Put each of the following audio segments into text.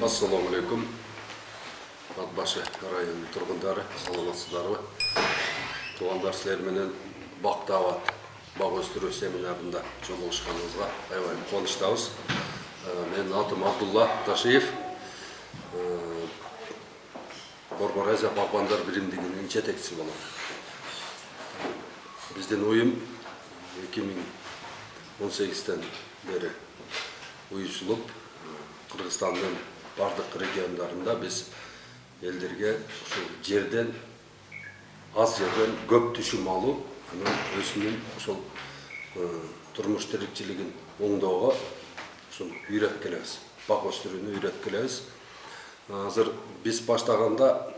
Assalamu alaikum. Ат башы районының тұрғындары, саламатсыздарбы? Туғандар, сілер менен бақтават бақ өстіру семинарында жолығышқаныңызға аябай қуаныштабыз. Мен атым Абдулла Ташиев, Борбор Азия Бағбандар биримдигинин жетекчиси болом. Биздин уюм 2018-тен бери уюшулуп, Кыргызстандын бардык региондарында биз элдерге ушул жерден аз жерден көп түшүм алуу, анан өзүнүн ушул турмуш тиричилигин оңдоого ушул үйрөтүп келебиз. Бак өстүрүүнү үйрөтүп келебиз. Азыр биз баштаганда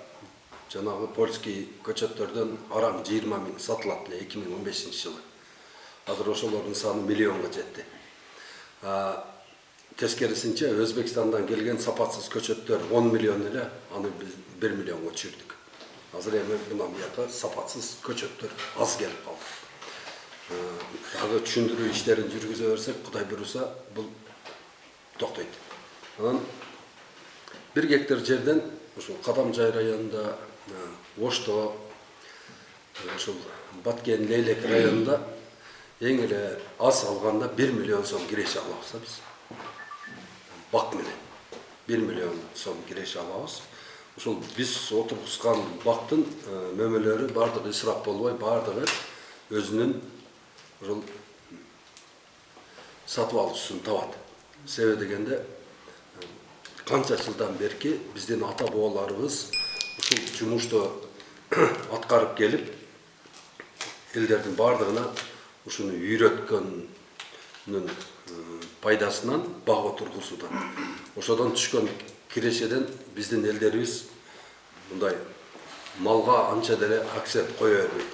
жанагы польский көчөттөрдөн араң 20 000 сатылат эле 2015-жылы. Азыр ошолордун саны миллионго жетти. Тескерисинче Өзбекстандан келген сапатсыз көчөттөр 10 миллион эле, аны биз 1 миллионго түшүрдүк. Азыр эми мындан бияка сапатсыз көчөттөр аз келип калды. Дагы түшүндүрүү иштерин жүргүзө берсек, Кудай буйруса, бул токтойт. Анан 1 гектар жерден ушул Кадамжай районунда, Ошто, ушул Баткен Лейлек районунда эң эле аз алганда 1 миллион сом киреше алабыз биз. Бак менен 1 миллион сом киреше алабыз. Ушул биз отургузган бактын мөмөлөрү бардыгы ысырап болбой, бардыгы өзүнүн ушул сатып алуучусун табат. Себеби дегенде канча жылдан берки биздин ата бабаларыбыз ушул жумушту аткарып келип, элдердин бардыгына ушуну үйрөткөнүн пайдасынан баг отургузуудан. Ошодон түшкөн кирешеден биздин элдерибиз мындай малга анча деле акцент кое бербейт.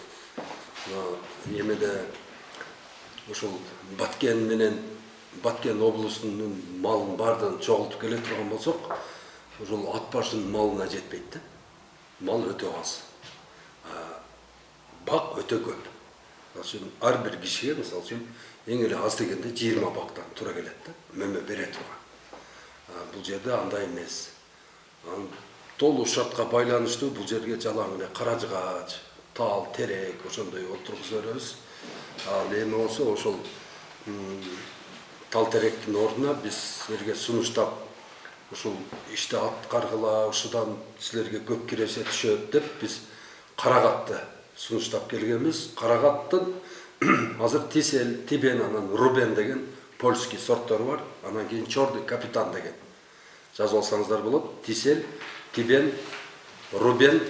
Эмеде ушул Баткен менен Баткен облусунун малын бардыгын чогултуп келе турган болсок, ушул ат башынын малына жетпейт да. Мал өтө аз. Бак өтө көп. Ар бир кишиге, мисалы үчүн, эң эле аз дегенде 20 бактан туура келет да, мөмө бере турган. Бул жерде андай эмес. Толуу шартка байланыштуу бул жерге жалаң эле кара жыгач, тал, терек, ошондой отургуза беребиз. Ал эми болсо ошол тал теректин ордуна биз силерге сунуштап, ушул ишти аткаргыла, ушудан силерге көп киреше түшөт деп биз карагатты сунуштап келгенбиз. Карагаттын азыр Тисел, Тибен, анан Рубен деген польский сорттор бар. Анан кийин Черный Капитан деген. Жазып алсаңыздар болот. Тисел, Тибен, Рубен,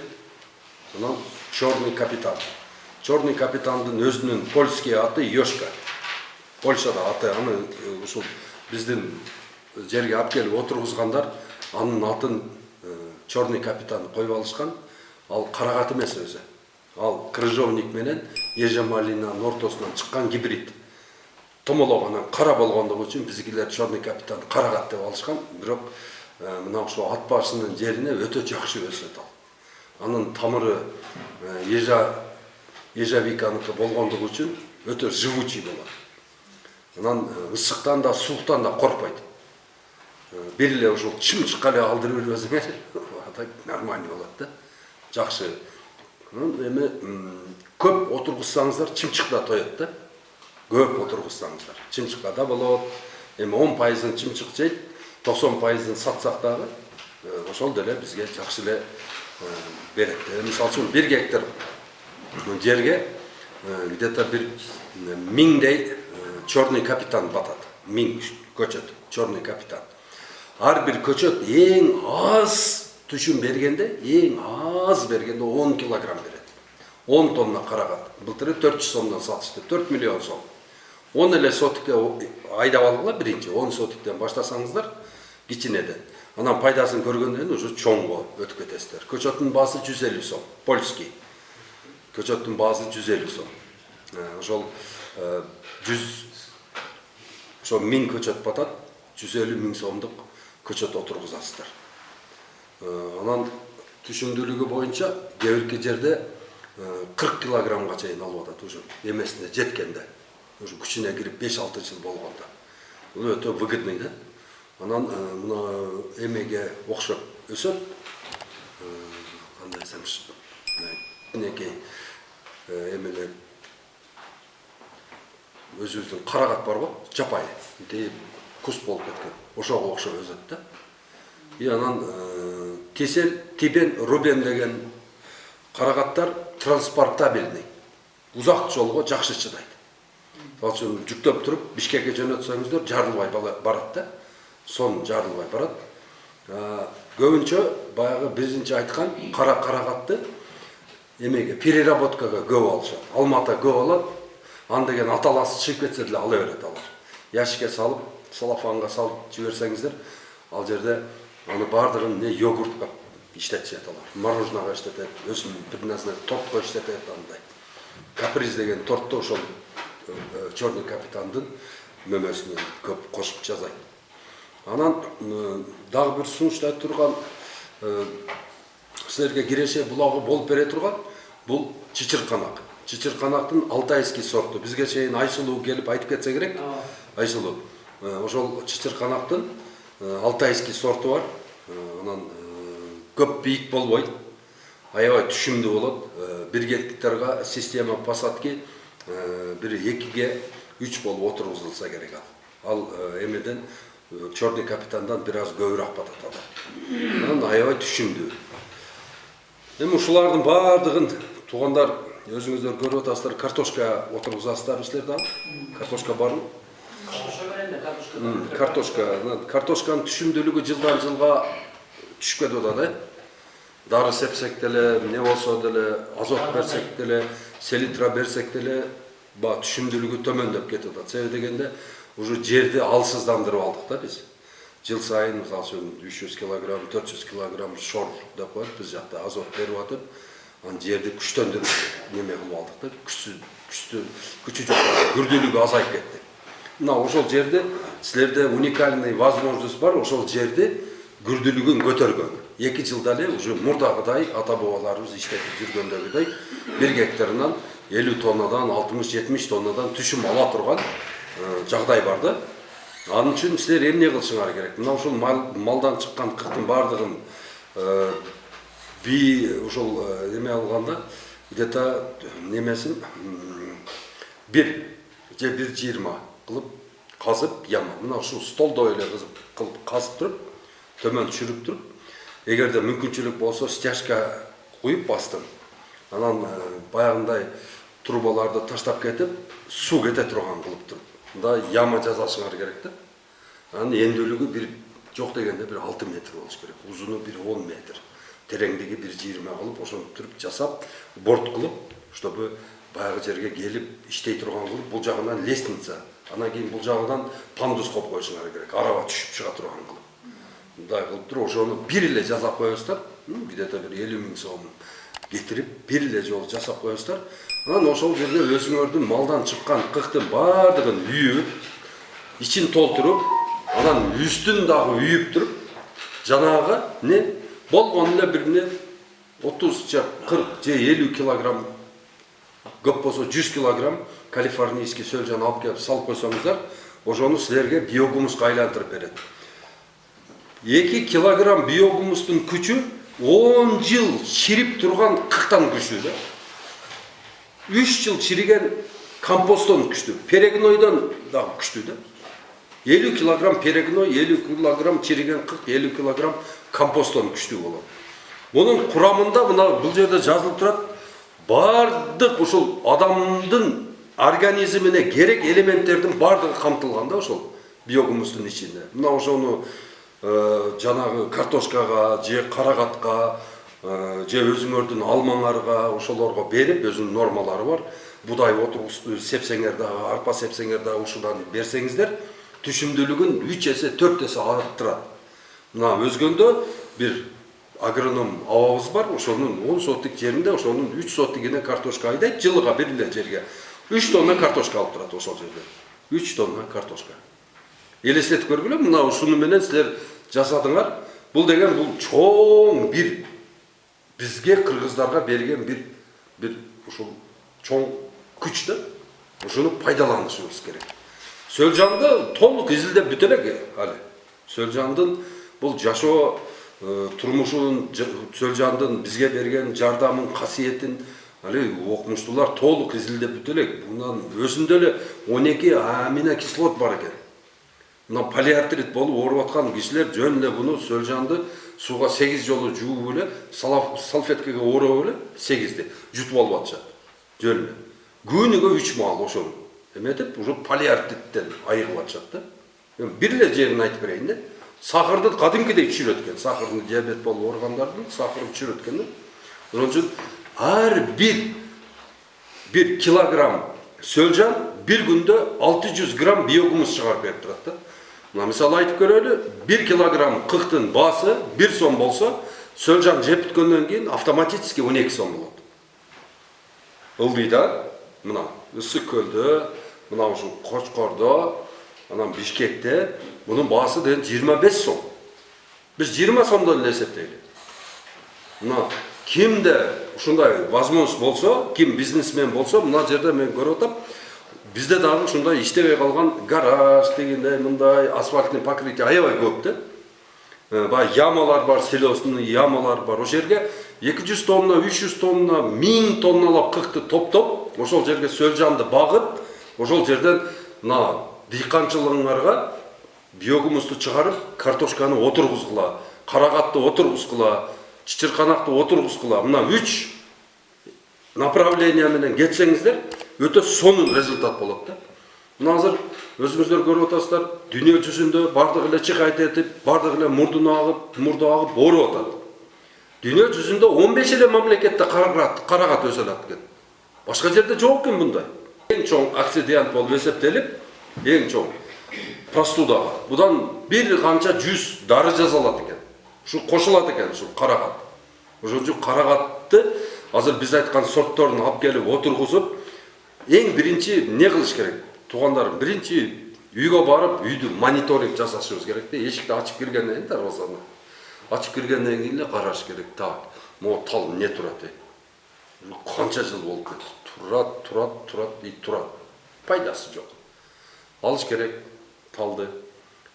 анан Черный Капитан. Черный Капитандын өзүнүн польский аты Йошка. Польшада аты, аны ушул биздин жерге алып келип отургузгандар анын атын Черный Капитан коюп алышкан. Ал карагат эмес өзү. Ал крыжовник менен ежемалинанын ортосунан чыккан гибрид. Томологонан кара болгондугу үчүн бизгилер Черный Капитан карагат деп алышкан. Бирок мына ушул ат башынын жерине өтө жакшы өсөт ал. Анын тамыры ежевиканыкы болгондугу үчүн өтө живучий болот. Анан ысыктан да, сууктан да коркпойт. Бир эле ушул чымчыкка эле алдырып бербесеңер, нормально болот да. Жакшы. Эми көп отургузсаңыздар чымчыкта тоет да. Көп отургузсаңыздар чымчыкка да болот. Эми 10% чымчык жейт, 90% сатсак дагы ошол деле бизге жакшы эле берет. Мисалы үчүн 1 гектар жерге где-то 1000дей Черный Капитан батат. 1000 көчөт Черный Капитан. Ар бир көчөт эң аз түшүм бергенде, 10 килограмм берет. 10 тонна карагат. Былтыры 400 сомдон сатышты, 4 миллион сом. 10 эле сотикке айдап алгыла биринчи, 10 сотиктен баштасаңыздар кичинеден. Анан пайдасын көргөндөн кийин уже чоңго өтүп кетесиздер. Көчөттүн баасы 150 сом, польский. Көчөттүн баасы 150 сом. Ошол 1000 көчөт батат, 150 000 сомдук көчөт отургузасыздар. Анан түшүмдүүлүгү боюнча кээ бирки жерде 40 килограммга чейин алып атат уже эмесине жеткенде. Уже күчүнө кирип 5-6 жыл болгондо. Бул өтө выгодный да. Анан мына эмеге окшоп өсөт. Кандай десем, кичинекей эмелер өзүбүздүн карагат бар го, жапай дейип куст болуп кеткен. Ошого окшоп өсөт да. И анан тесел, тибен, рубен деген карагаттар транспортабельный. Узак жолго жакшы чыдайт. Ал үчүн жүктөп туруп Бишкекке жөнөтсөңүздөр жарылбай барат да. Сон жарылбай барат. Көбүнчө баягы биринчи айткан карагатты эмеге переработкага көп алышат. Алмата көп алат. Ан деген аталасы чыгып кетсе деле ала берет алар. Яшикке салып, салафанга салып жиберсеңиздер, ал жерде аны бардыгын не йогуртка иштетишет алар. Мороженого иштетет, өсүм бир нерсе тортко иштетет андай. Каприз деген тортто ошол Черный капитандын мөмөсүнөн көп кошуп жасайт. Анан дагы бир сунуштай турган силерге киреше булагы болуп бере турган бул чычырканак. Чычырканактын алтайский сорту. Бизге чейин Айсулуу келип айтып кетсе керек. Айсулуу. Ошол чычырканактын алтайский сорту бар. Анан көп бийик болбойт. Аябай түшүмдүү болот. Бир гектарга система посадки 1-2-3 болуп отургузулса керек ал. Ал эмеден Черный капитандан бир аз көбүрөөк батат ал. Анан аябай түшүмдүү. Эми ушулардын бардыгын туугандар өзүңүздөр көрүп атасыздар, картошка отургузасыздар силер дагы? Картошка барбы? Картошканын түшүмдүүлүгү жылдан жылга түшүп кетип атат, Дары сепсек деле, эмне болсо деле, азот берсек деле, селитра берсек деле, түшүмдүүлүгү төмөндөп кетип атат. Себеби дегенде, уже жерди алсыздандырып алдык да биз. Жыл сайын мисалы үчүн 300 килограмм, 400 килограмм шор деп коет, биз жакта азот берип атып, ан жерди күчтөндүрүп неме кылып алдык да, күчү жок, күрдүүлүгү азайып кетти. Мына ошол жерде силерде уникальный возможность бар, ошол жерди күрдүүлүгүн көтөргөн. 2 жылда эле уже мурдагыдай ата бабаларыбыз иштетип жүргөндөгүдөй 1 гектарынан 50 тоннадан 60-70 тоннадан түшүм ала турган жагдай бар да. Анын үчүн силер эмне кылышыңар керек? Мына ушул малдан чыккан кыртын бардыгын ушул эме алганда где-то немесин 1 же 1,20 кылып казып яма. Мына ушул столдой эле кылып казып туруп, төмөн түшүрүп туруп, эгерде мүмкүнчүлүк болсо стяжка куюп бастым. Анан баягындай трубаларды таштап кетип, суу кете турган кылып туруп. Мында яма жасашыңар керек да. Анын эндүүлүгү бир жок дегенде бир 6 метр болуш керек. Узуну бир 10 метр. Тереңдиги 1,20 кылып, ошентип жасап, борт кылып, чтобы баягы жерге келип иштей турган кылып, бул жагынан лестница, анан кийин бул жагынан пандус коюп коюшуңар керек. Араба түшүп чыга турган кылып. Мындай кылып туруп, ошону бир эле жасап коесуздар. Где-то бир 50 000 сом кетирип, бир эле жолу жасап коесуздар. Анан ошол жерде өзүңөрдүн малдан чыккан кыктын бардыгын үйүп, ичин толтуруп, анан үстүн дагы үйүп туруп, жанагы не болгон эле бирне 30 же 40 же 50 килограмм, көп болсо 100 килограмм калифорнийский сөлжөн алып келип салып койсоңуздар, ошону силерге биогумуска айлантырып берет. 2 килограмм биогумустун күчү 10 жыл чирип турган кыктан күчтүү да. 3 жыл чириген компосттон күчтүү, перегнойдон дагы күчтүү да. 50 килограмм перегной, 50 килограмм чириген кык, 50 килограмм компосттон күчтүү болот. Мунун курамында мына бул жерде жазылып турат, бардык ушул адамдын организмине керек элементтердин бардыгы камтылган да ошол биогумустун ичинде. Мына ошону жанагы картошкага же карагатка же өзүңөрдүн алмаңарга ошолорго берип, өзүнүн нормалары бар. Будай сепсеңер дагы, арпа сепсеңер дагы ушудан берсеңиздер, түшүмдүүлүгүн 3 эсе 4 эсе арттырат. Мына өзгөндө бир агроном абабыз бар, ошонун 10 соттук жеринде ошонун 3 соттугине картошка айдайт, жылыга бир эле жерге 3 тонна картошка алып турат ошол жерде. 3 тонна картошка. Элестетип көргүлө, мына ушуну менен силер жасадыңар. Бул деген бул чоң бир бизге кыргыздарга берген бир ушул чоң күч да. Ушуну пайдаланышыбыз керек. Сөлжанды толук изилдеп бүтө элек али. Сөлжандын бұл жашоо турмушун, Сөлжандын бизге берген жардамын, касиетин окумуштуулар толук изилдеп бүтө элек. Мындан өзүндө эле 12 аминокислот бар экен. Мына полиартрит болуп ооруп аткан кишилер жөн эле буну Сөлжанды сууга 8 жолу жууп эле, салфеткеге ооруп эле 8ди жутуп алып атышат. Жөн эле. Күнүгө 3 маал ошону эметип, уже полиартриттен айыгып атышат да. Бир эле жерин айтып берейин да. Сахарды кадимкидей түшүрөт экен. Сахардын диабет болуп ооргандардын сахарын түшүрөт экен да. Ошон үчүн ар bir kilogram Сөлжан bir күндө 600 грамм биогумус чыгарып берип турат да. Мына мисалы айтып көрөлү, 1 килограмм кыктын баасы 1 сом болсо, Сөлжан жеп бүткөндөн кийин автоматически 12 сом болот. Ылдыйда, мына Ысык көлдө, мына ушул Кочкордо, анан Бишкекте мунун баасы деген 25 сом. Биз 20 сомдон эле эсептейли. Мына кимде ушундай возможность болсо, ким бизнесмен болсо, мына жерде мен көрүп атам, бизде дагы ушундай иштебей калган гараж дегендей, мындай асфальтный покрытие аябай көп да. Баягы ямалар бар, селосный ямалар бар. Ошол жерге 200 тонна, 300 тонна, 1000 тонналап кыкты топтоп, ошол жерге Сөлжанды багып, ошол жерден мына дыйканчылыгыңарга биогумусту чыгарып, картошканы отургузгула, карагатты отургузгула, чычырканакты отургузгула. Мына 3 направление менен кетсеңиздер, өтө сонун результат болот да. Мына азыр өзүңүздөр көрүп атасыздар, дүйнө жүзүндө бардык эле чыкайт этип, бардык эле мурду агып ооруп атат. Дүйнө жүзүндө 15 эле мамлекетте карагат өсө алат экен. Башка жерде жок экен мындай. Эң чоң акцидент болуп эсептелип, эң чоң простудага. Будан бир канча 100 дары жасалат экен. Ушу кошулат экен, ушу карагат. Ошон үчүн карагатты азыр биз айткан сортторун алып келип отургузуп, эң биринчи эмне кылыш керек? Туугандарым, биринчи үйгө барып, үйдү мониторинг жасашыбыз керек да. Эшикти ачып киргенден кийин дарбазаны ачып киргенден кийин эле караш керек. Так, могу тал эмне турат дейт. Канча жыл болуп кетти. Турат. Пайдасы жок. Алыш керек талды.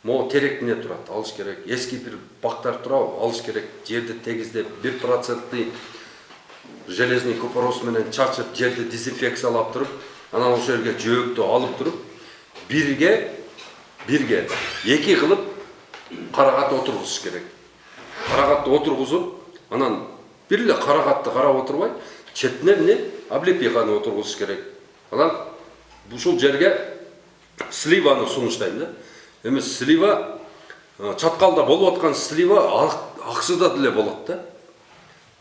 Могу терек эмне турат, алыш керек. Эски бир бактар турабы, алыш керек. Жерди тегиздеп 1% железный купорос менен чачып, жерди дезинфекциялап туруп, анан ошол жерге жөөктү алып туруп, бирге 2 кылып карагат отургузуш керек. Карагатты отургузуп, анан бир эле карагатты карап отурбай, четине эмне облепиханы отургузуш керек. Анан ушул жерге сливаны сунуштайм да. Эми слива чаткалда болуп аткан слива аксыда деле болот да.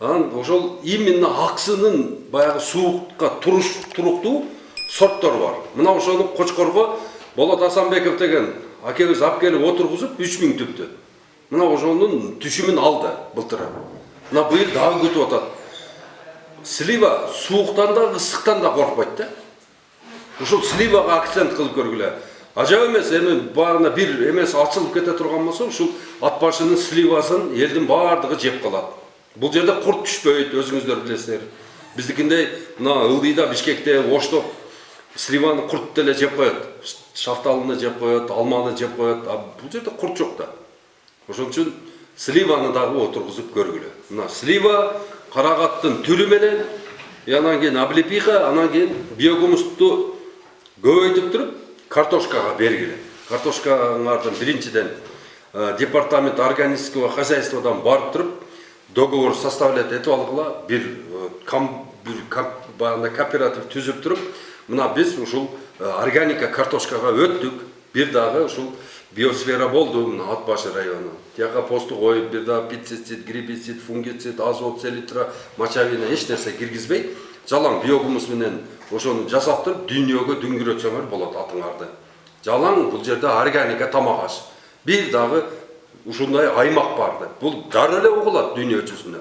Анан ошол именно аксынын баягы суукка туруктуу сорттор бар. Мына ошону Кочкорго Болот Асанбеков деген акебиз алып келип отургузуп 3000 түптү. Мына ошонун түшүмүн алды былтыр. Мына быйыл дагы күтүп атат. Слива сууктан да, ысыктан да коркпойт да. Ушул сливага акцент кылып көргүлө. Ажап эмес, эми баарына бир эмес ачылып кете турган болсо, ушул ат башынын сливасын элдин баардыгы жеп калат. Бул жерде курт түшпөйт, өзүңүздөр билесиздер. Биздикиндей мына Ылдыйда, Бишкекте, Ошто сливаны курт деле жеп коет. Шафталыны жеп коет, алманы жеп коет. Бул жерде курт жок да. Ошон үчүн сливаны дагы отургузуп көргүлө. Мына слива карагаттын түрү менен, анан кийин облепиха, анан кийин биогумусту көбөйтүп туруп картошкага бергиле. Картошкаңардын биринчиден департамент органического хозяйстводан барып туруп договор составлять этип алгыла, бир кооператив түзүп туруп, мына биз ушул органика картошкага өттүк. Бир дагы ушул биосфера болду, мына Ат башы району. Тияка посту коюп, бир дагы пестицид, гербицид, фунгицид, азот, селитра, мочавина эч нерсе киргизбей, жалаң биогумус менен ошону жасап туруп, дүйнөгө дүңгүрөтсөңөр болот атыңарды. Жалаң бул жерде органика тамак аш. Бир дагы ушундай аймак бар да. Бул дароо эле угулат дүйнө жүзүндө.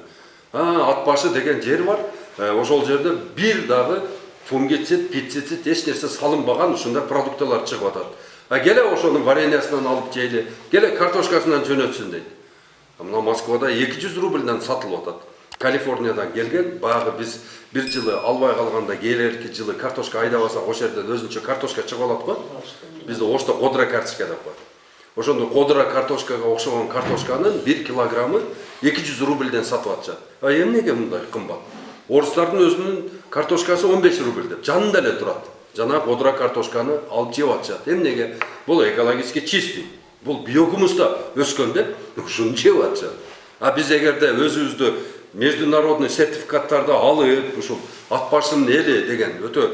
Ат башы деген жер бар. Ошол жерде бир дагы фунгицид, пестицид эч нерсе салынбаган ушундай продукталар чыгып атат. Келе ошонун вареньясынан алып жейли, келе картошкасынан жөнөтсүн дейт. Мына Москвада 200 рубльдан сатылып атат. Калифорниядан келген, баягы биз бир жылы албай калганда келерки жылы картошка айдабасак, ошол жерден өзүнчө картошка чыгып алат го. Бизде Ошто кодра картошка деп коет. Ошондо кодра картошкага окшогон картошканын 1 килограммы 200 рубльден сатып атышат. А эмнеге мындай кымбат? Орустардын өзүнүн картошкасы 15 рубль деп жанында эле турат. Жана кодра картошканы алып жеп атышат. Эмнеге? Бул экологически чистый. Бул биогумуста өскөн деп ушуну жеп атышат. А биз эгерде өзүбүздү международный сертификаттарды алып, ушул ат башынын эли деген өтө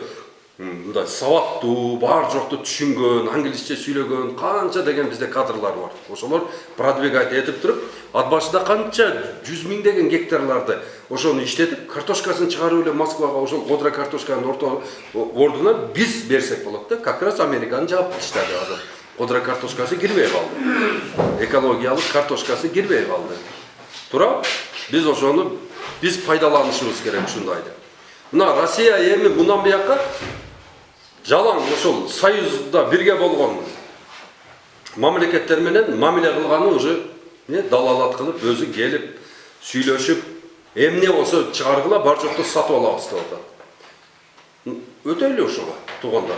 мындай сабаттуу, бар жокту түшүнгөн, англисче сүйлөгөн канча деген бизде кадрлар бар. Ошолор продвигать этип туруп, ат башында канча 100 миңдеген гектарларды ошону иштетип, картошкасын чыгарып эле Москвага ошол кодра картошканын ордуна биз берсек болот да. Как раз Американы жаап таштады азыр. Кодра картошкасы кирбей калды. Экологиялык картошкасы кирбей калды. Тура, биз ошону биз пайдаланышыбыз керек ушундайды. Мына Россия эми мындан бияка жалаң ошол союзда бирге болгон мамлекеттер менен мамиле кылганы уже далалат кылып, өзү келип, сүйлөшүп, эмне болсо чыгаргыла, бар жокто сатып алабыз деп атат. Өтө эле ошого туугандар.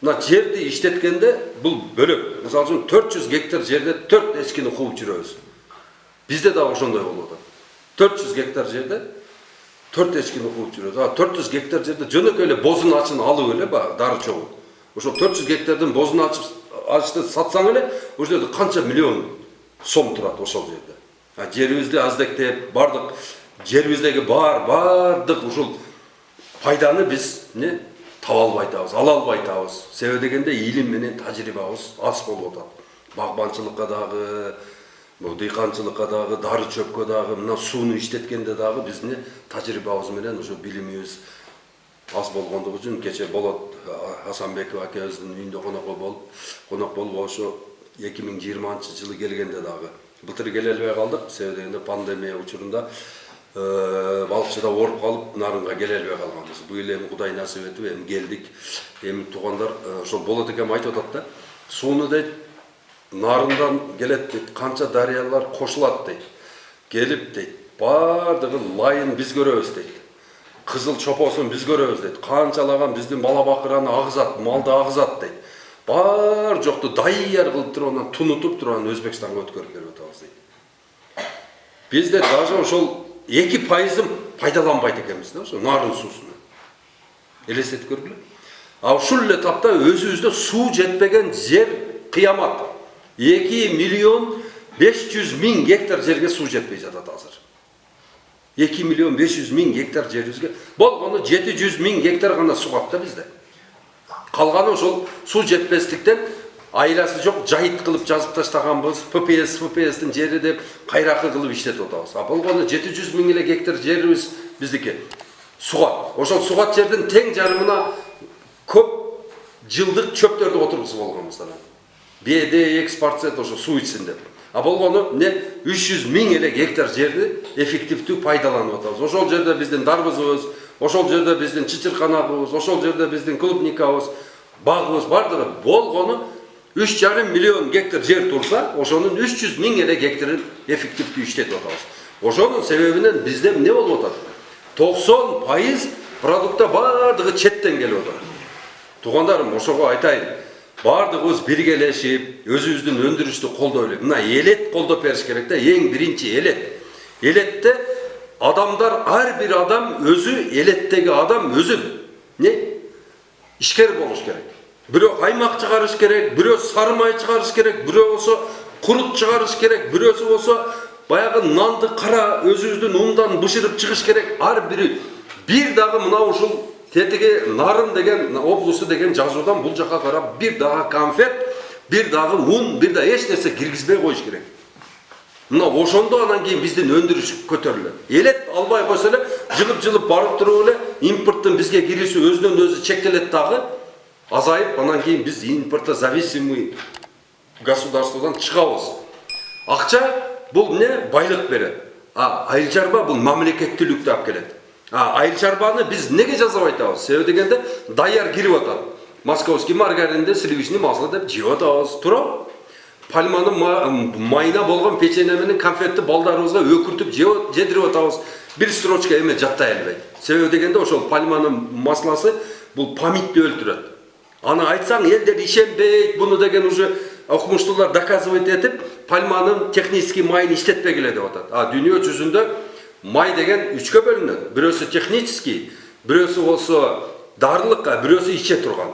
Мына жерди иштеткенде бул бөлөк. Мисалы үчүн 400 гектар жерде 4 эчкини кууп жүрөбүз. Бизде да ошондой болуп атат. 400 гектар жерде 4 эчкини кууп жүрөбүз. 400 гектар жерде жөнөкөй эле бозун ачын алып эле дары чогуу. Ошо 400 гектардын бозун ачты сатсаң эле, ошол жерде канча миллион сом турат ошол жерде. Жерибизди аздектеп, бардык жерибиздеги бардык ушул пайданы биз таба албай атабыз, ала албай атабыз. Себеби дегенде илим менен тажрыйбабыз аз болуп атат. Багбанчылыкка дагы, дыйканчылыкка дагы, дары чөпкө дагы, мына сууну иштеткенде дагы биздин тажрыйбабыз менен ошо билимибиз аз болгондугу үчүн кече Болот Асанбеков акебиздин үйүндө конок болуп ошо 2020-жылы келгенде дагы былтыр келе албай калдык. Себеби дегенде пандемия учурунда балыкчыда ооруп калып, нарынга келе албай калганбыз. Бул эми Кудай насип этип эми келдик. Эми туугандар ошол Болот экем айтып атат да, сууну дейт нарындан келет дейт, канча дарыялар кошулат дейт. Келип дейт, бардыгы лайын биз көрөбүз дейт. Кызыл чопосун биз көрөбүз дейт. Канчалаган биздин бала бакыраны агызат, малды агызат дейт. Бар жокту дайыр кылып туруп, анан тунутуп туруп, анан Өзбекстанга өткөрүп берип атабыз дейт. Бизде даже ошол 2% пайдаланбайт экенбиз да, ошо нарын суусуну. Элестетип көргүлө. А ушул эле тапта өзүбүздө суу жетпеген жер кыямат. 2.500.000 гектар жерге суу жетпей жатат азыр. 2.500.000 гектар жерибизге болгону 700.000 гектар гана суу калат да бизде. Калганы ошол суу жетпестиктен айласы жок жайыт кылып жазып таштаганбыз, ППС-тин жери деп кайракы кылып иштетип атабыз. А болгону 700.000 эле гектар жерибиз биздики. Сугат. Ошол сугат жердин тең жарымына көп жылдык чөптөрдү отургузуп болгонбуз анан. БД экспорт ошо суу ичсин деп. А болгону 300.000 эле гектар жерди эффективдүү пайдаланып атабыз. Ошол жерде биздин дарбызыбыз, ошол жерде биздин чычырканагыбыз, ошол жерде биздин клубникабыз, багыбыз бардыгы болгону 3,5 миллион гектар жер турса, ошонун 300.000 эле гектарын эффективдүү иштетип атабыз. Ошонун себебинен бизде эмне болуп атат? 90% продукта бардыгы четтен келип атат. Туугандарым, ошого айтайын. Бардыгыбыз биргелешип, өзүбүздүн өндүрүштү колдой элек. Мына элет колдоп бериш керек да, эң биринчи элет. Элетте адамдар, ар бир адам өзү, элеттеги адам өзү ишкер болуш керек. Бирөө каймак чыгарыш керек, бирөө сары май чыгарыш керек, бирөө болсо курут чыгарыш керек, бирөөсү болсо баягы нанды кара өзүбүздүн ундан бышырып чыгыш керек. Ар бири бир дагы мына ушул тетиги нарын деген облусу деген жазуудан бул жака карап бир дагы конфет, бир дагы ун, бир да эч нерсе киргизбей коюш керек. Мына ошондо анан кийин биздин өндүрүш көтөрүлөт. Элет албай койсо эле жылып барып туруп эле импорттун бизге кирүүсү өзүнөн өзү чектелет дагы, азайып, анан кийин биз импортозависимый государстводан чыгабыз. Акча бул байлык берет. Айыл чарба бул мамлекеттүүлүктү алып келет. Айыл чарбаны биз неге жасап айтабыз? Себеби дегенде даяр кирип атат. Московский маргаринде сливочный масло деп жеп атабыз. Тура. Пальманын майына болгон печенье менен конфетти балдарыбызга өкүртүп жедирип атабыз. Бир строчка эме жаттай албайт. Себеби дегенде ошол пальманын масласы бул памидди өлтүрөт. Аны айтсаң элдер ишенбейт, буну деген уже окумуштуулар доказывать этип, пальманын технический майын иштетпегиле деп атат. Дүйнө жүзүндө май деген үчкө бөлүнөт. Бирөөсү технический, бирөөсү болсо дарылыкка, бирөөсү иче турган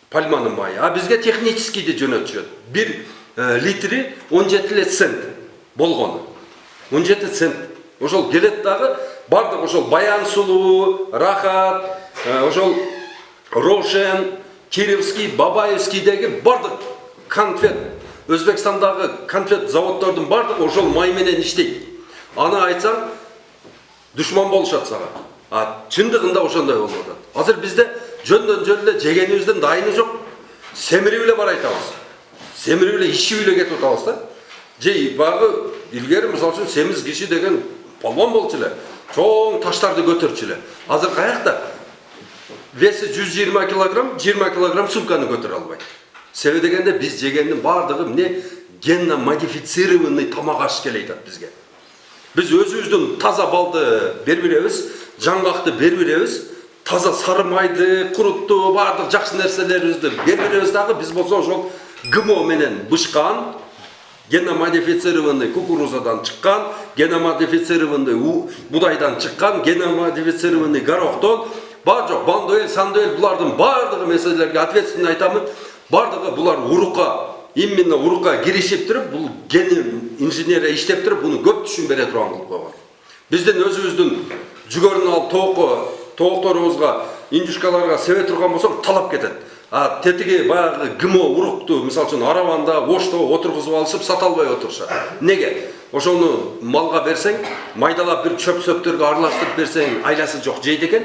пальманын майы. Бизге техническийди жөнөтүшөт. 1 литри 17 цент болгону. 17 цент. Ошол келет дагы бардык ошол Баян сулуу, Рахат, ошол Рошен, Кировский, Бабаевскийдеги бардык конфет, Өзбекстандагы конфет заводдордун бардыгы ошол май менен иштейт. Аны айтсаң, душман болушат сага. Чындыгында ошондой болуп атат. Азыр бизде жөндөн эле жегенибиздин дайыны жок. Семирип эле барайт атабыз. Семирип эле ишип эле кетип атабыз да. Же багы илгери мисалы үчүн семиз киши деген полон болчу эле. Чоң таштарды көтөрчү эле. Азыр каякта? Веси 120 килограмм, 20 килограмм сумканы көтөрө албайт. Себеби дегенде биз жегендин бардыгы эмне генно модифицированный тамак аш келет бизге. Biz özümüzden taza baldı berberemiz, жаңгакты берберебиz, таза сары майды, курутту, бардык жакшы нерселерибизди берберебиз дагы биз болсо ошол ГМО менен бышкан, геномодифицированный кукурузадан чыккан, геномодифицированный будайдан чыккан, геномодифицированный гороктон, бар жок, бандоэл, сандоэл булардын бардыгы маселелерге ответственно айтамын, бардыгы булар урукка, именно урукка киришип туруп, бул ген инженерия иштеп туруп, буну көп түшүн бере турган кылып койгон. Бизден өзүбүздүн жүгөрүн алып тоокторубузга, индюшкаларга себе турган болсок талап кетет. Тетиги баягы ГМО урукту, мисалы үчүн араванда, Ошто отургузуп алышып сата албай отурушат. Неге? Ошону малга берсең, майдалап бир чөп-сөптөргө аралаштырып берсең, айласы жок жейт экен.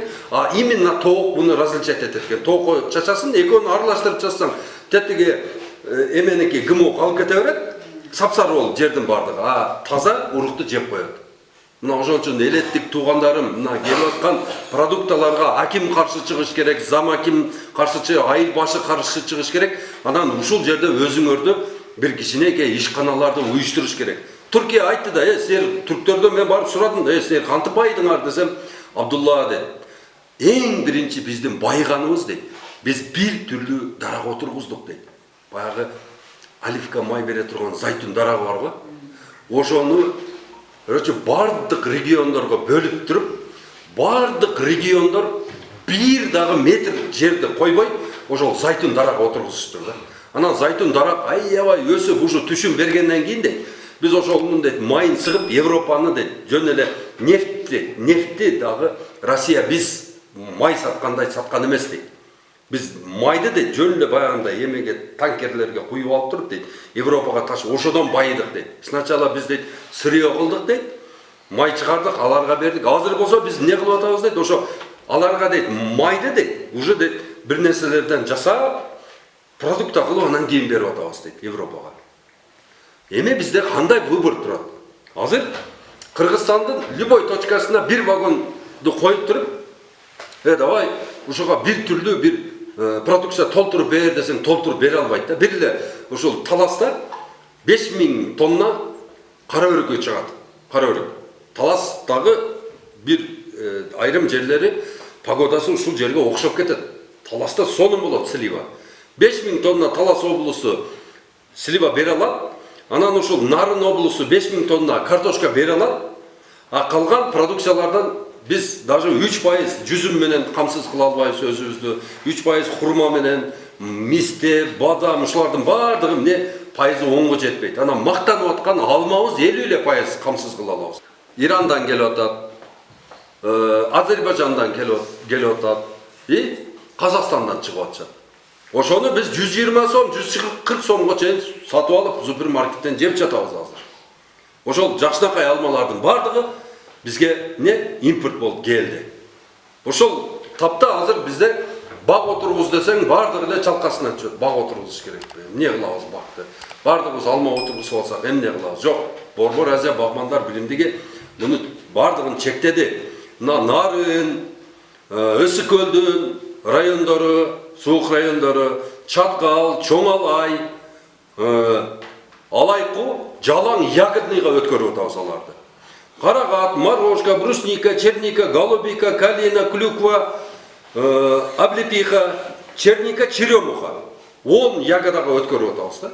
Именно тоок буну различать этет экен. Тоокко чачасын, экөөнү аралаштырып чачсаң, тетиги эменики ГМО калып кете берет, сапсары болуп жердин бардыгы. Таза урукту жеп коет. Мына ошон үчүн элеттик туугандарым, мына келип аткан продукталарга аким каршы чыгыш керек, зам аким каршы, айыл башы каршы чыгыш керек. Анан ушул жерде өзүңөрдү бир кичинекей ишканаларды уюштуруш керек. Түркия айтты да, силер түрктөрдөн мен барып сурадым да, силер кантип байыдыңар десем, Абдулла дейт. Эң биринчи биздин байыганыбыз дейт. Биз бир түрлүү дарак отургуздук дейт. Баягы оливка май бере турган зайтун дарагы бар го. Ошону бардык региондорго бөлүп туруп, бардык региондор бир дагы метр жерди койбой, ошол зайтун дарак отургузуштур да. Анан зайтун дарак аябай өсүп, ушу түшүн бергенден кийин дейт, биз ошонун дейт майын сыгып Европаны дейт, жөн эле нефти дагы Россия биз май саткандай саткан эмес дейт. Biz maydı deyt, жөн эле баягындай эмеге танкерлерге куюп алып туруп дейт, Европага ташып, ошодон байыдык дейт. Сначала биз дейт сырье кылдык дейт, май чыгардык, аларга бердик. Азыр болсо биз эмне кылып атабыз дейт, ошо аларга дейт майды дейт, уже дейт бир нерселерден жасап, продукта кылып анан кийин берип атабыз дейт Европага. Эми бизде кандай выбор турат? Азыр Кыргызстандын любой точкасына бир вагонду коюп туруп, давай ушуга бир түрлүү бир продукция толтуруп бер десең, толтуруп бере албайт да. Бир эле ушул Таласта 5000 тонна кара өрүккө чыгат. Кара өрүк. Таластагы бир айрым жерлери погодасы ушул жерге окшоп кетет. Таласта сонун болот слива. 5000 тонна Талас облусу слива бере алат. Анан ушул Нарын облусу 5000 тонна картошка бере алат. Калган продукциялардан biz даже 3% жүзүм менен камсыз кыла албайбыз өзүбүздү. 3% хурма менен, мисте, бадам, ушулардын бардыгы эмне пайызы оңго жетпейт. Анан мактанып аткан алмабыз 50% камсыз кыла алабыз. Ирандан келип атат, Азербайжандан келип атат, Казакстандан чыгып атышат. Ошону биз 120 сом, 140 сомго чейин сатып алып, супермаркеттен жеп жатабыз азыр. Ошол жакшынакай алмалардын бардыгы бизге не импорт болуп келди. Ошол тапта азыр бизде бак отургуз десең, бардыгы эле чалкасынан түшөт. Бак отургузуш керек. Эмне кылабыз бакты? Бардыгыбыз алма отургузуп алсак, эмне кылабыз? Жок. Борбор Азия багмандар билимдиги муну бардыгын чектеди. Мына Нарын, Өсү көлдүн райондору, суук райондору, Чаткал, Чоң Алай, Алайку, Жалаң, Ягодныйга өткөрүп атабыз аларды. Карагат, Морошка, брусника, черника, голубика, калина, клюква, облепиха, черника, черемуха. 10 ягодага өткөрүп атабыз да.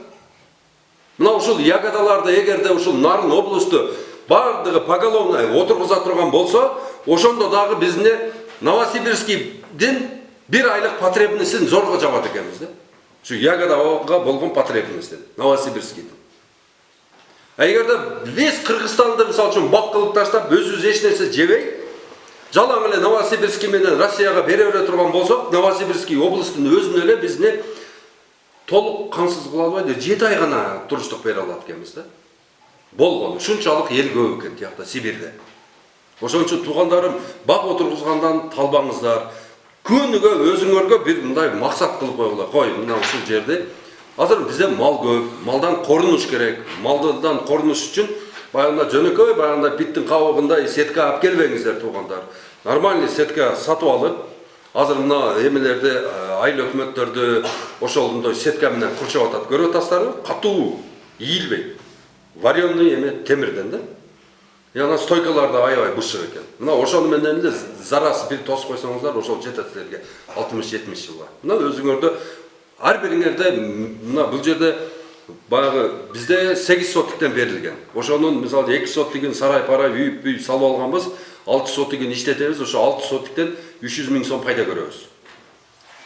Мына ушул ягодаларды эгерде ушул Нарын облусту бардыгы поголовно отургуза турган болсо, ошондо дагы бизне Новосибирскийдин 1 айлык потребностин зорго жабат экенбиз да. Şu ягодага болгон потребностин Новосибирскийдин. Эгерде весь Кыргызстанды мисалы үчүн бак кылып таштап, өзүбүз эч нерсе жебей, жалаң эле Новосибирский менен Россияга бере турган болсок, Новосибирский облустун өзүнө эле бизне толук кансыз кыла албайт, 7 ай гана туруштук бере алат экенбиз да. Болгон ушунчалык эл көп экен тиякта Сибирде. Ошон үчүн туугандарым, бак отургузгандан талбаңыздар. Күнүгө өзүңөргө бир мындай максат кылып койгула. Кой, мына ушул жерде азыр бизде мал көп, малдан корунуш керек. Малдан корунуш үчүн баягында жөнөкөй, баягында биттин кабыгындай сетка алып келбеңиздер туугандар. Нормальный сетка сатып алып, азыр мына эмелерде айыл өкмөттөрдү ошолдой сетка менен курчап атат. Көрүп атасыздарбы? Катуу, ийилбей. Вареный эме темирден да. Яна стойкаларда аябай бышык экен. Мына ошону менен эле зарас бир тосуп койсоңуздар, ошол жетет силерге 60-70 жылга. Мына өзүңөрдө ар бириңерде мына бул жерде баягы бизде 8 сотиктен берилген. Ошонун мисалы 2 сотигин сарай пара үйүп салып алганбыз, 6 сотигин иштетебиз, ошо 6 сотиктен 300 000 сом пайда көрөбүз.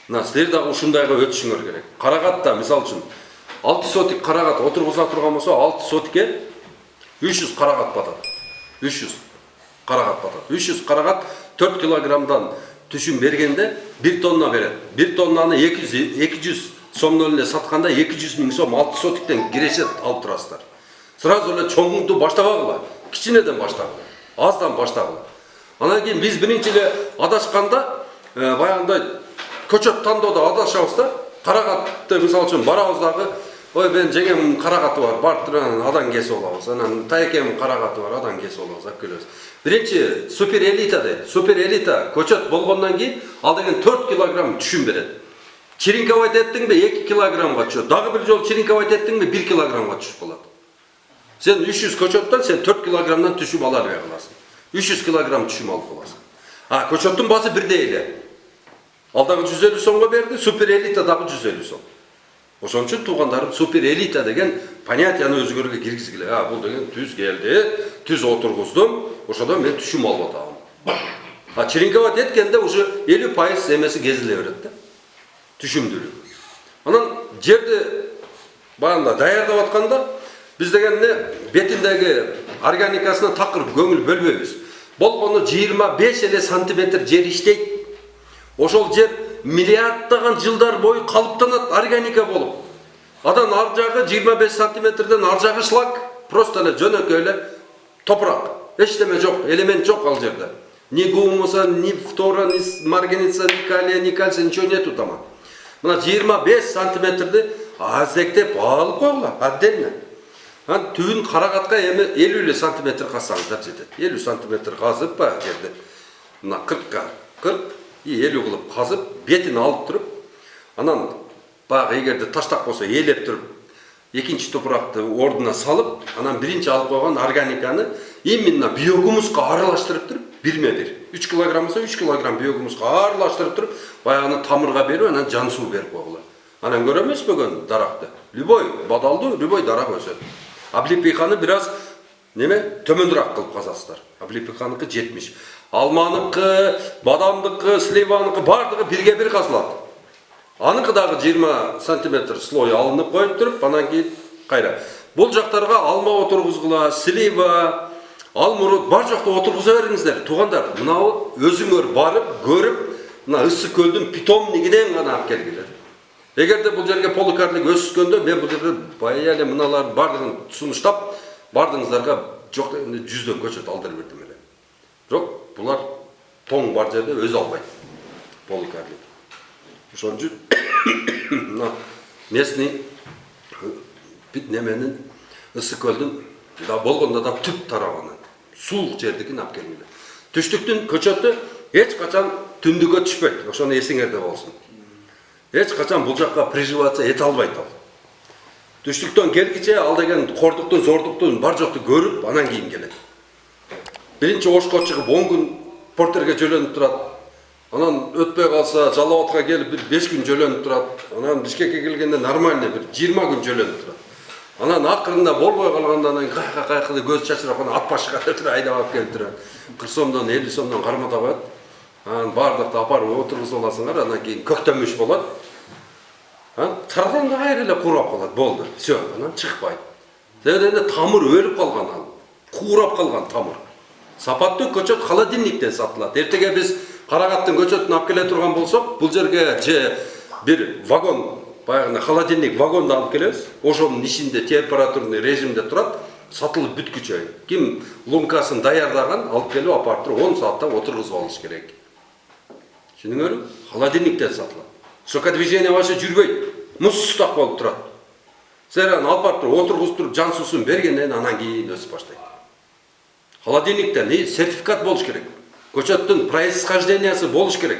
Мына силер дагы ушундайга өтүшүңөр керек. Карагатта мисалы үчүн 6 сотик карагат отургуза турган болсо, 6 сотикке 300 карагат батат. 300 карагат батат. 300 карагат 4 килограммдан түшүм бергенде 1 тонна берет. 1 тоннаны 200 сомдон эле сатканда 200 000 сом 6 сотиктен кирешет алып турасыздар. Сразу эле чоңуңду баштабагыла, кичинеден баштагыла, аздан баштагыла. Анан кийин биз биринчи эле адашканда баягындай көчөт тандоодо адашабыз да. Карагатты мисалы үчүн барабыз дагы, ой мен жеңем карагаты бар, барып адан кесип алабыз. Анан тайекем карагаты бар, адан кесип алабыз, алып келебиз. Биринчи супер элита дейт. Супер элита көчөт болгондон кийин ал деген 4 килограмм түшүм берет. Черенковать эттиңби 2 килограммга түшөт. Дагы бир жол черенковать эттиңби 1 килограммга түшүп калат. Сен 300 көчөттөн сен 4 килограммдан түшүм ала албай каласың. 300 килограмм түшүм алып каласың. Көчөттүн баасы бирдей эле. Ал дагы 150 сомго берди, супер элита дагы 150 сом. Ошон үчүн туугандарым супер элита деген понятияны өзүңөргө киргизгиле. Бул деген түз келди, түз отургуздум, ошодон мен түшүм алып атам. Черенковать эткенде уже 50% эмеси кезиле берет да. Түшүмдүүлүгү. Анан жерди баягында даярдап атканда биз дегенде бетиндеги органикасына такыр көңүл бөлбөйбүз. Болгону 25 эле сантиметр жер иштейт. Ошол жер миллиарддаган жылдар бою калыптанат органика болуп. Адан ар жагы 25 сантиметрден ар жагы шлак, просто эле жөнөкөй эле топурак. Эчтеме жок, элемент жок ал жерде. Ни гумуса, ни фтора, ни марганеца, ни калия, ни кальция, ничего нету там. Мына 25 сантиметрди аздектеп алып койгула, отдельно. Түбүн карагатка эми 50 сантиметр казсаңыздар жетет. 50 сантиметр казып ба жерде. Мына 40 50 кылып казып, бетин алып туруп, анан баягы эгерде таштак болсо ээлеп туруп, экинчи топуракты ордуна салып, анан биринчи алып койгон органиканы именно биогумуска аралаштырып туруп, бирме-бир. 3 килограмм болсо 3 килограмм биогумуска аралаштырып туруп, баягыны тамырга берип, анан жан суу берип койгула. Анан көрө эмеспеген даракты. Любой бадалдуу, любой дарак өсөт. Облепиханы бир аз төмөнүрөөк кылып казасыздар. Облепиханыкы 70. Алманыкы, бадамдыкы, сливаныкы бардыгы бирге бир казылат. Аныкы дагы 20 сантиметр слой алынып коюп туруп, анан кийин кайра. Бул жактарга алма отургузгула, слива, алмурут бар жакта отургуза бериңиздер. Туугандар, мынау өзүңөр барып, көрүп, мына Ысык көлдүн питомнигинен гана алып келгиле. Эгерде бул жерге полукарлик өскөндө, мен бул жерде бая эле мыналардын бардыгын сунуштап, бардыгыңыздарга жок дегенде 100 көчөт алдырып бердим эле. Жок, булар тоң бар жерде өзү албайт. Полукарлик. Ошон үчүн местный бит неменин Ысык көлдүн да болгондо да түп тарабынан суук жердикин алып келгиле. Түштүктүн көчөтү эч качан түндүккө түшпөйт. Ошону эсиңерде болсун. Эч качан бул жакка приживаться эте албайт ал. Түштүктөн келгиче ал деген кордуктун, зордуктун бар жокту көрүп, анан кийин келет. Биринчи ошко чыгып 10 күн портерге жөлөнүп турат. Анан өтпөй калса Жалал Абадка келип 5 күн жөлөнүп турат. Анан Бишкекке келгенде нормальный бир 20 күн жөлөнүп турат. Анан акырында болбой калгандан кийин кайкы көз чачырап аны ат башка айдап алып келип турат. 40 сомдон 50 сомдон кармата коет. Анан бардыкты апарып отургузуп аласыңар, анан кийин көктөмүш болот. Тарадан да кайра эле курап калат, болду. Всё, анан чыкпайт. Себеби тамыр өлүп калган анан. Курап калган тамыр. Сапаттуу көчөт холодильниктен сатылат. Эртеге биз Карагаттын көчөтүн алып келе турган болсок, бул жерге же бир вагон, баягы холодильник вагонду алып келебиз. Ошонун ичинде температурный режимде турат, сатылып бүткүчө. Ким лумкасын даярдаган, алып келип апарып туруп 10 саатта отургузуп алыш керек. Түшүнүңөрбү? Холодильниктен сатылат. Шокодвижение башы жүрбөйт. Муздак болуп турат. Сен алып барып туруп отургузуп туруп жан суусун бергенден анан кийин өсүп баштайт. Холодильниктен сертификат болуш керек. Көчөттүн происхождениясы болуш керек.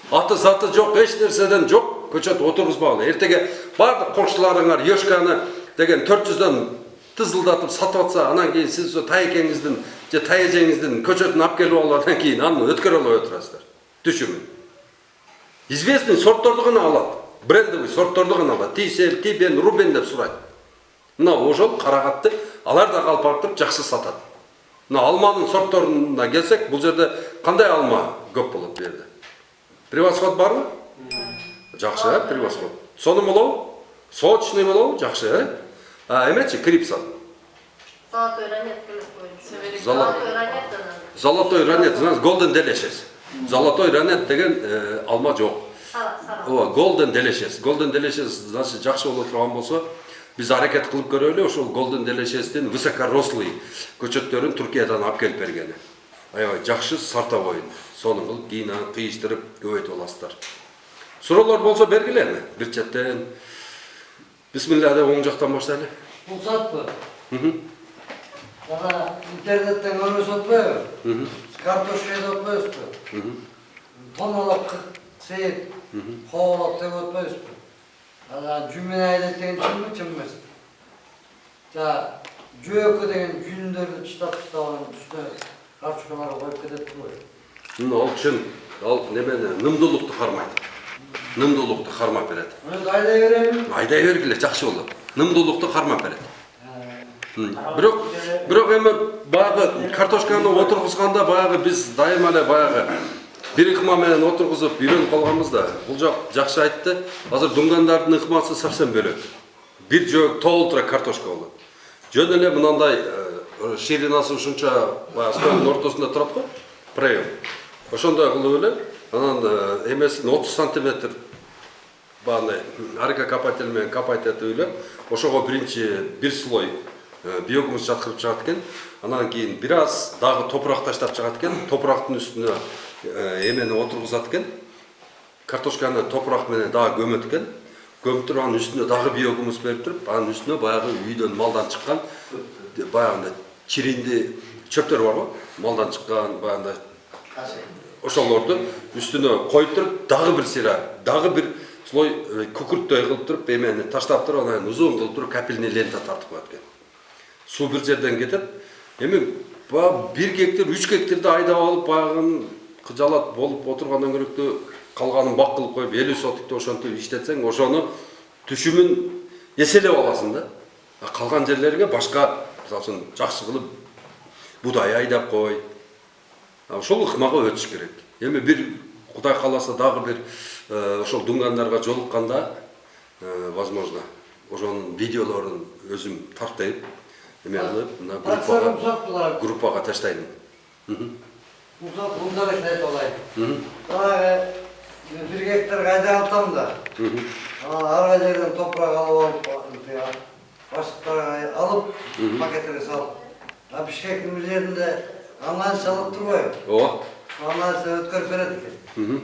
Аты заты жок, эч нерседен жок, көчөт отургузбагыла. Эртеге бардык коңшуларыңар Ёшканы деген 400дөн тызылдатып сатып атса, анан кийин сиз тайекеңиздин же тайэжеңиздин көчөтүн алып келип алып анан кийин аны өткөрө албай отурасыздар. Түшүнүң. Известный сортторду гана алат. Брендовый сортторду гана алат. Тисел, Тибен, Рубен деп сурайт. Мына ошол Карагатты алар да калып барып жакшы сатат. Мына алманын сортторуна келсек, бул жерде кандай алма көп болот бу жерде? Превосход барбы? Жакшы, превосход. Сону болобу? Сочный болобу? Жакшы, эмечи Крипсон. Золотой ранет келип Золотой ранет. Золотой ранет, значит, Golden Delicious. Золотой ранет деген алма жок. Ооба, Golden Delicious. Golden Delicious, значит, жакшы боло турган болсо, биз аракет кылып көрөлү, ошол Golden Deliciou'тин высокорослый көчөттөрүн Туркиядан алып келип бергени. Аябай жакшы сортовой. Сону кылып кийин кыйыштырып көбөйтүп аласыздар. Суроолор болсо бергиле, бир четтен. Бисмилла деп оң жактан баштайлы. Бул сатпы. Ана интернеттен көрүп атпайбы? Картошка деп атпайбызбы? Тонналап сейит, коолап деп атпайбызбы? Ана жүмүн айдеттен чынбы, чын эмес. Жөөкө деген жүндөрдү чыштап таштаган үстүнө картошкаларды коюп кетет го. Ал чын, ал немени нымдуулукту кармайт. Нымдуулукту кармап берет. Айдай береми? Айдай бергиле, жакшы болот. Нымдуулукту кармап берет. Бирок эми баягы картошканы отургузганда баягы биз дайыма эле баягы бир ыкма менен отургузуп үйрөнүп калганбыз да. Бул жакшы айтты. Азыр дунгандардын ыкмасы совсем бөлөк. Бир жөөк толтура картошка болот. Жөн эле мынандай ширинасы ушунча баягы столдун ортосунда турат го, проем. Ошондой кылып эле, анан эмесин 30 сантиметр бааны арка-копатель менен копать этип эле, ошого биринчи бир слой биогумус жаткырып чыгат экен. Анан кийин бир аз дагы топурак таштап чыгат экен. Топурактын үстүнө эмени отургузат экен. Картошканы топурак менен дагы көмөт экен. Көмүп туруп анын үстүнө дагы биогумус берип туруп, анын үстүнө баягы үйдөн малдан чыккан баягы чиринди чөптөр бар го, малдан чыккан баягы ошолорду үстүнө коюп туруп, дагы бир сыйра, дагы бир слой күкүрттөй кылып туруп, эмени таштап туруп, анан узун кылып туруп капельный лента тартып коет экен. Суу бир жерден кетет. Эми бир гектар, 3 гектарды айдап алып, баягы кыжалат болуп отургандан көрөктүү калганын бак кылып коюп 50 сотикти ошентип иштетсең, ошону түшүмүн эселеп аласың да. Калган жерлерге башка, мисалы жакшы кылып будай айдап кой. Ошол ыкмага өтүш керек. Эми бир Кудай кааласа дагы бир ошол дунгандарга жолукканда, возможно, ошонун видеолорун өзүм тартайып, эме кылып, мына группага таштайм. Узак мындай айтып алайын. Бир гектар айдап атам да. Ар жерден топурак алып башкаларга алып, пакетке салып. Бишкектин бир жеринде анан салып турбайбы? Ооба. Анан өткөрүп берет экен.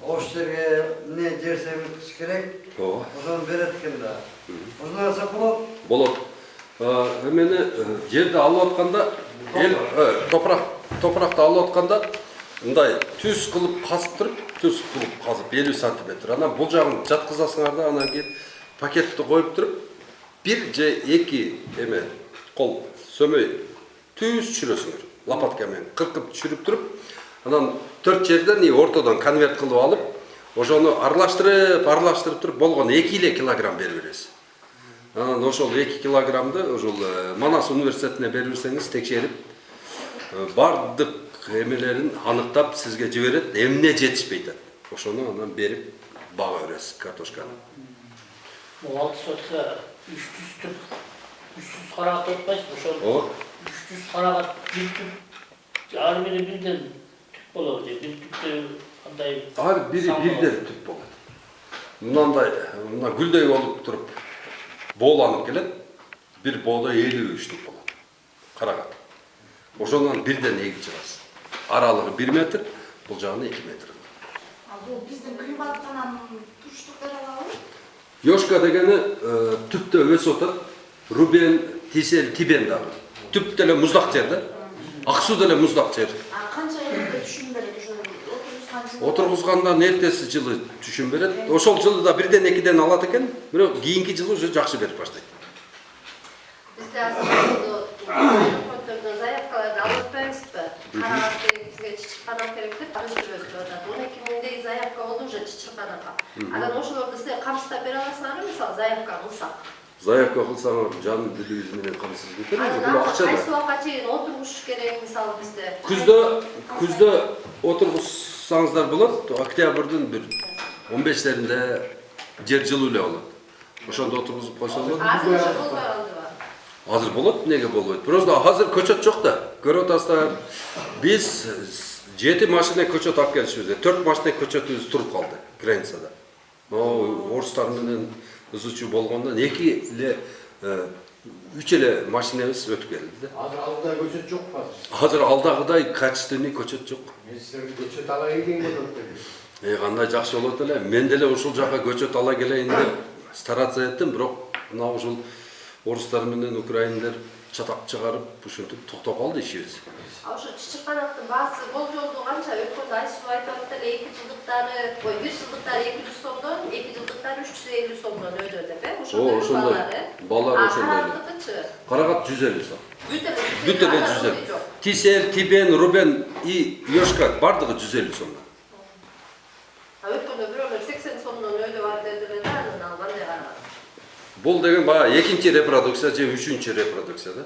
Ош жерге эмне жер себилиш керек? Ооба. Ошону берет экен да. Ошондой кылсак болот? Болот. Эмени жерди алып атканда, топуракты алып атканда мындай түз кылып казып туруп, 50 сантиметр. Анан бул жагын жаткызасыңар да, анан кийин пакетти коюп туруп, бир же эки эме кол сөмөй түз чүрөсүңөр. Лопатка менен кыркып чүрүп туруп, анан 4 жерден ортодон конверт кылып алып, ошону аралаштырып туруп болгону 2 килограмм берип бересиз. Анан ошол 2 килограммды ошол Манас университетине берип текшерип бардык эмелерин аныктап сизге жиберет, эмне жетишпейт. Ошону анан берип бага бересиз картошканы. 6 сотка 300 түп 300 карагат отпайсызбы ошол? Ооба. 300 карагат бир түп ар бири бирден түп болобу же бир түптө кандай? Ар бири бирден түп болот. Мындай гүлдөй болуп туруп бооланып келет. Бир боодо 53 түп болот. Карагат. Ошондон бирден эгип чыгасыз. Аралыгы 1 метр, бул жагына 2 метр. Бул биздин климаттан туруштуктар алабы? Ёшка дегени түптө өсүп атат. Рубен, тисел, тибен дагы. Түп деле муздак жер да. Аксу деле муздак жер. Канча эле түшүм берет ошо Отургузгандан эртеси жылы түшүм берет. Ошол жылы да бирден экиден алат экен, бирок кийинки жылы уже жакшы берип баштайт. Бизде азыр заявкаларды алып атпайбызбы? Карагат керек, бизге чычырканак керек деп өстүрүп атат. 12 миңдей заявка болду уже чычырканакка. Анан ошолорду силер камсыздап бере аласыңарбы, мисалы заявка кылсак? Заявка кылсаңар жан билүүбүз менен камсыз кетер. Бул акча Кайсы да. убакка чейин отургуш керек, мисалы бизде? Күздө отургузсаңыздар болот. Октябрдын бир 15-леринде жер жылуу эле болот. Ошондо отургузуп койсоңор. Азыр ошо болбой калдыбы? Азыр болот, эмнеге болбойт? Просто азыр көчөт жок да. Көрүп атасыздар. Биз 7 машина көчөт алып келишибиз. 4 машина көчөтүбүз туруп калды границада. Орустар менен ызычуу болгондон 2 эле 3 эле машинабыз өтүп келди да. Азыр алдыда көчөт жок му азыр? Азыр алдагыдай качественный көчөт жок. Мен силерге көчөт ала келген болот. Кандай жакшы болот эле. Мен деле ушул жака көчөт ала келейин деп стараться эттим, бирок мына ушул орустар менен украиндер чатак чыгарып, ушинтип токтоп калды ишибиз. Ошо чычырканактын баасы болжолду канча? Өткөндө Айсуу айтып атты эле 2 жылдыктары, 1 жылдыктары 200 сомдон, 2 жылдыктары 350 сомдон өйдө деп, ошондой балары. Балар ошондой. Карагатчы. Карагат 150 сом. Бүт эле 150. Тисел, тибен, рубен и ёшка бардыгы 150 сом. Өткөндө бирөөлөр 80 сомдон өйдө бар дедилер да, анан ал кандай карагат? Бул деген баягы экинчи репродукция же үчүнчү репродукция да.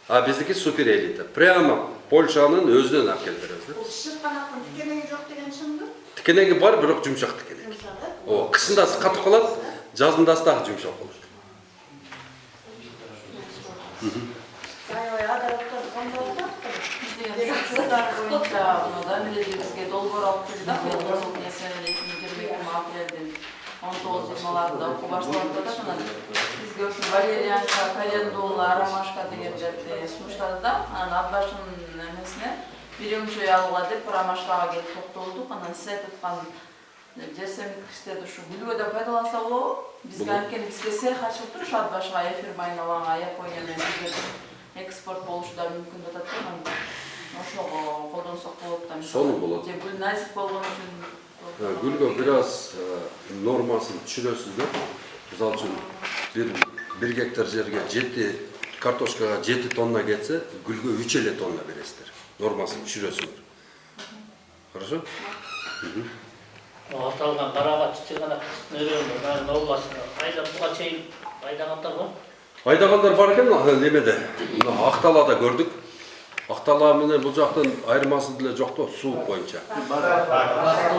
А биздики супер элита. Прямо Польшанын өзүнөн алып келип беребиз да. Бул чычырканактын тикенеги жок деген чынбы? Тикенеги бар, бирок жумшак тикенек. О, кышындасы катып калат, жазындасы дагы жумшак болот. Аябай адааттар кандай болот? Бизде кыздар боюнча мына бизге долбоор алып келди да, быйыл несен 2022 апрелден 19-20-ларда окуу башталып атат. Анан бизге ушу валерьянка, календула, ромашка дегендерди сунуштады да. Анан Атбашынын эмесине бир өмчөй алууга деп ромашкага келип токтолдук. Анан сиз айтып аткан жерсемдиктерди ушу гүлгөдө пайдаланса болобу? Бизге анткени бизге цех ачылып ушу Атбашка эфир майнабага Япония менен экспорт болушу да мүмкүн деп атат. Анан ошого колдонсок болот да. Сону болот. Же гүл насип болгон үчүн Гүлгө бир аз нормасын түшүрөсүз да. Мисалы үчүн бир гектар жерге 7 картошкага 7 тонна кетсе, гүлгө 3 эле тонна бересиздер. Нормасын түшүрөсүңөр. Хорошо? Аталган карагат чычырканактын өрөөнү нормасына кайда буга чейин айдагандар бар? Айдагандар бар экен, немеде. Мына Акталада көрдүк. Актала менен бул жактын айырмасы деле жок да, суу боюнча.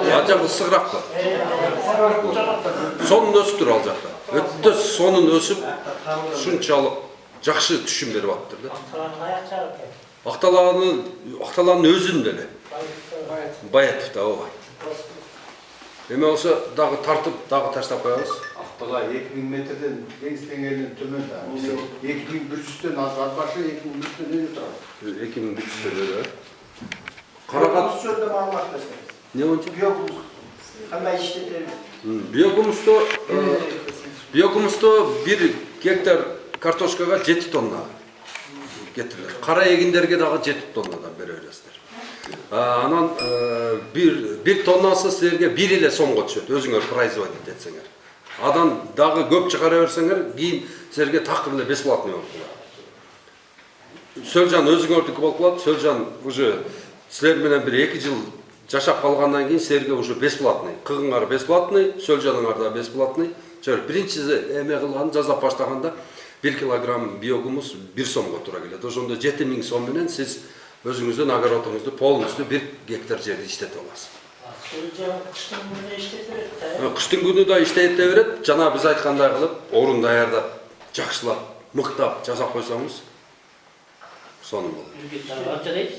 Ажа ысыгыраак да. Сонун өсүптүр ал жакта. Өтө сонун өсүп, ушунчалык жакшы түшүм берип атыптыр да. Акталанын өзүн деле. Баятов да, ооба. Эме болсо дагы тартып, дагы таштап коебуз. Актала 2000 метрден деңиз деңгээлинен төмөн да. 2100дөн Атбашы 2100дөн өтө турат. 2100 өтө. Карагат Sözde malumat gösteririz. не боюнча? Biyokumuz. Kандай işletiriz? Биокумусто 1 гектар картошкага 7 тонна кетирилет. Кара эгиндерге дагы 7 тоннадан бере бересиздер. Анан 1 тоннасы силерге 1 эле сомго түшөт, өзүңөр производить этсеңер. Адан дагы көп чыгара берсеңер, кийин силерге такыр эле бесплатный болуп калат. Сөлжан өзүңөрдүкү болуп калат. Сөлжан уже силер менен бир 2 жыл жашап калгандан кийин силерге уже бесплатный. Кыгыңар бесплатный, Сөлжаныңар да бесплатный. Биринчи эме кылган, жасап баштаганда 1 kilogram биогумус 1 сомго туура келет. Ошондо 7000 сом менен сиз өзүңүздүн огородуңузду полностью 1 гектар жерди иштете аласыз. Kışın gününe işletilir de. Кыштын күнү да иштете берет. Жана биз айткандай кылып, орун даярдап, жакшылап, мыктап жасап койсоңуз сонун болот. Bir gitler anca değil.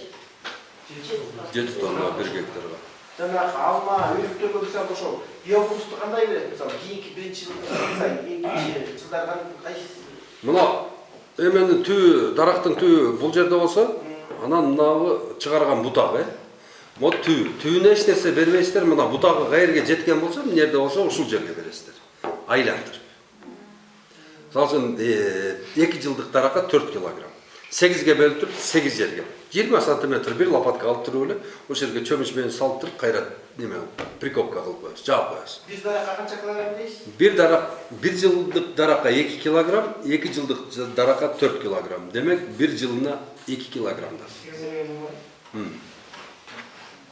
7 тонна 1 гектарга. Жаңағы алма, үйректерге мысалы ошол биогумусты кандай берет? Мысалы кийинки биринчи жыл, экинчи жылдардан кайсысы? Мына эменин түбү, дарактын түбү бул жерде болсо, анан мынабы чыгарган бутагы. Вот түбүнө эч нерсе бербейсиздер. Мына бутагы кайерге жеткен болсо, мына жерде болсо ушул жерге бересиздер. Айландырып. Мисалы үчүн 2 жылдык даракка 4 килограмм. 8ге бөлүп туруп 8 жерге. 20 сантиметр bir лопатка алып туруп эле, ошол жерге чөмүч менен салып туруп кайра неме прикопка кылып коесуз, жаап коесуз. Bir daraka kança kilogram deysiz? Bir darak, 1 жылдык даракка 2 килограмм, 2 жылдык даракка 4 килограмм. Демек 1 жылына 2 килограммдан.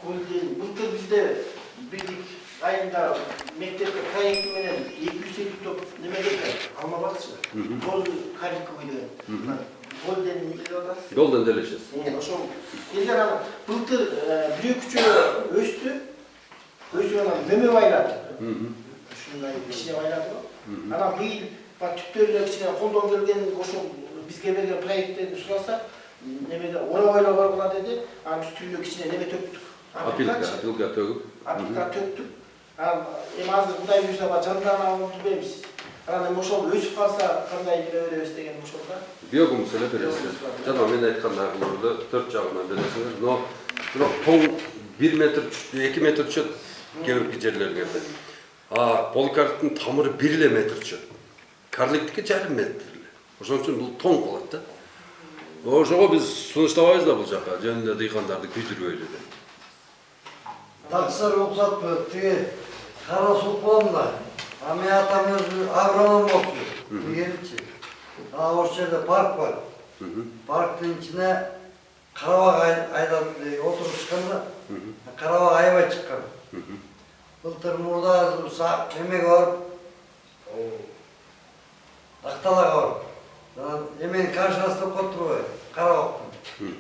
Былтыр бизде бирдик айында мектепте проект менен 250 топ неме келген, алма бакчы. Гол Харьковый деген. Голден неде деп атасыз? Golden Delicious. Ошол келген ана былтыр бир-экүчө өстү. Өсүп анан мөмө байлады. Ушундай кичине байлады го. Анан быйыл түптөрүнө кичине колдон келген ошол бизге берген проекттерди сураса, немеде оробойло баргыла деди. Анан биз түбүнө кичине неме төктүк. Апилка төгүп. Апилка төктүк. Анан эми азыр Кудай буйруса бар жандарына алып беребиз. Анан ошол өсүп калса кандай беребиз деген ошолда. Биогумус эле бересиздер. Жана мен айткандай эле 4 жагынан бересиздер. Но бирок тоң 1 метр, 2 метр түшөт кээ бир жерлерге. Поликарптын тамыры 1 эле метр түшөт. Карликтики жарым метр эле. Ошон үчүн бул тоң болот да. Ошого биз сунуштабайбыз да бул жака, жөн эле дыйкандарды күйдүрбөйлү деп. Таксыр рұқсат бөліп, тіге қара суық болам да. Ами атам өзі агроном болшы, егерінше. Осы жерде парк бар. Парктың ішіне қарабақ айдап отырып шыққанда, қарабақ айбай шыққан. Былтыр мұрда емеге барып, ақталаға барып. Емен қаршыластып қоттыр ғой, қарабақтың.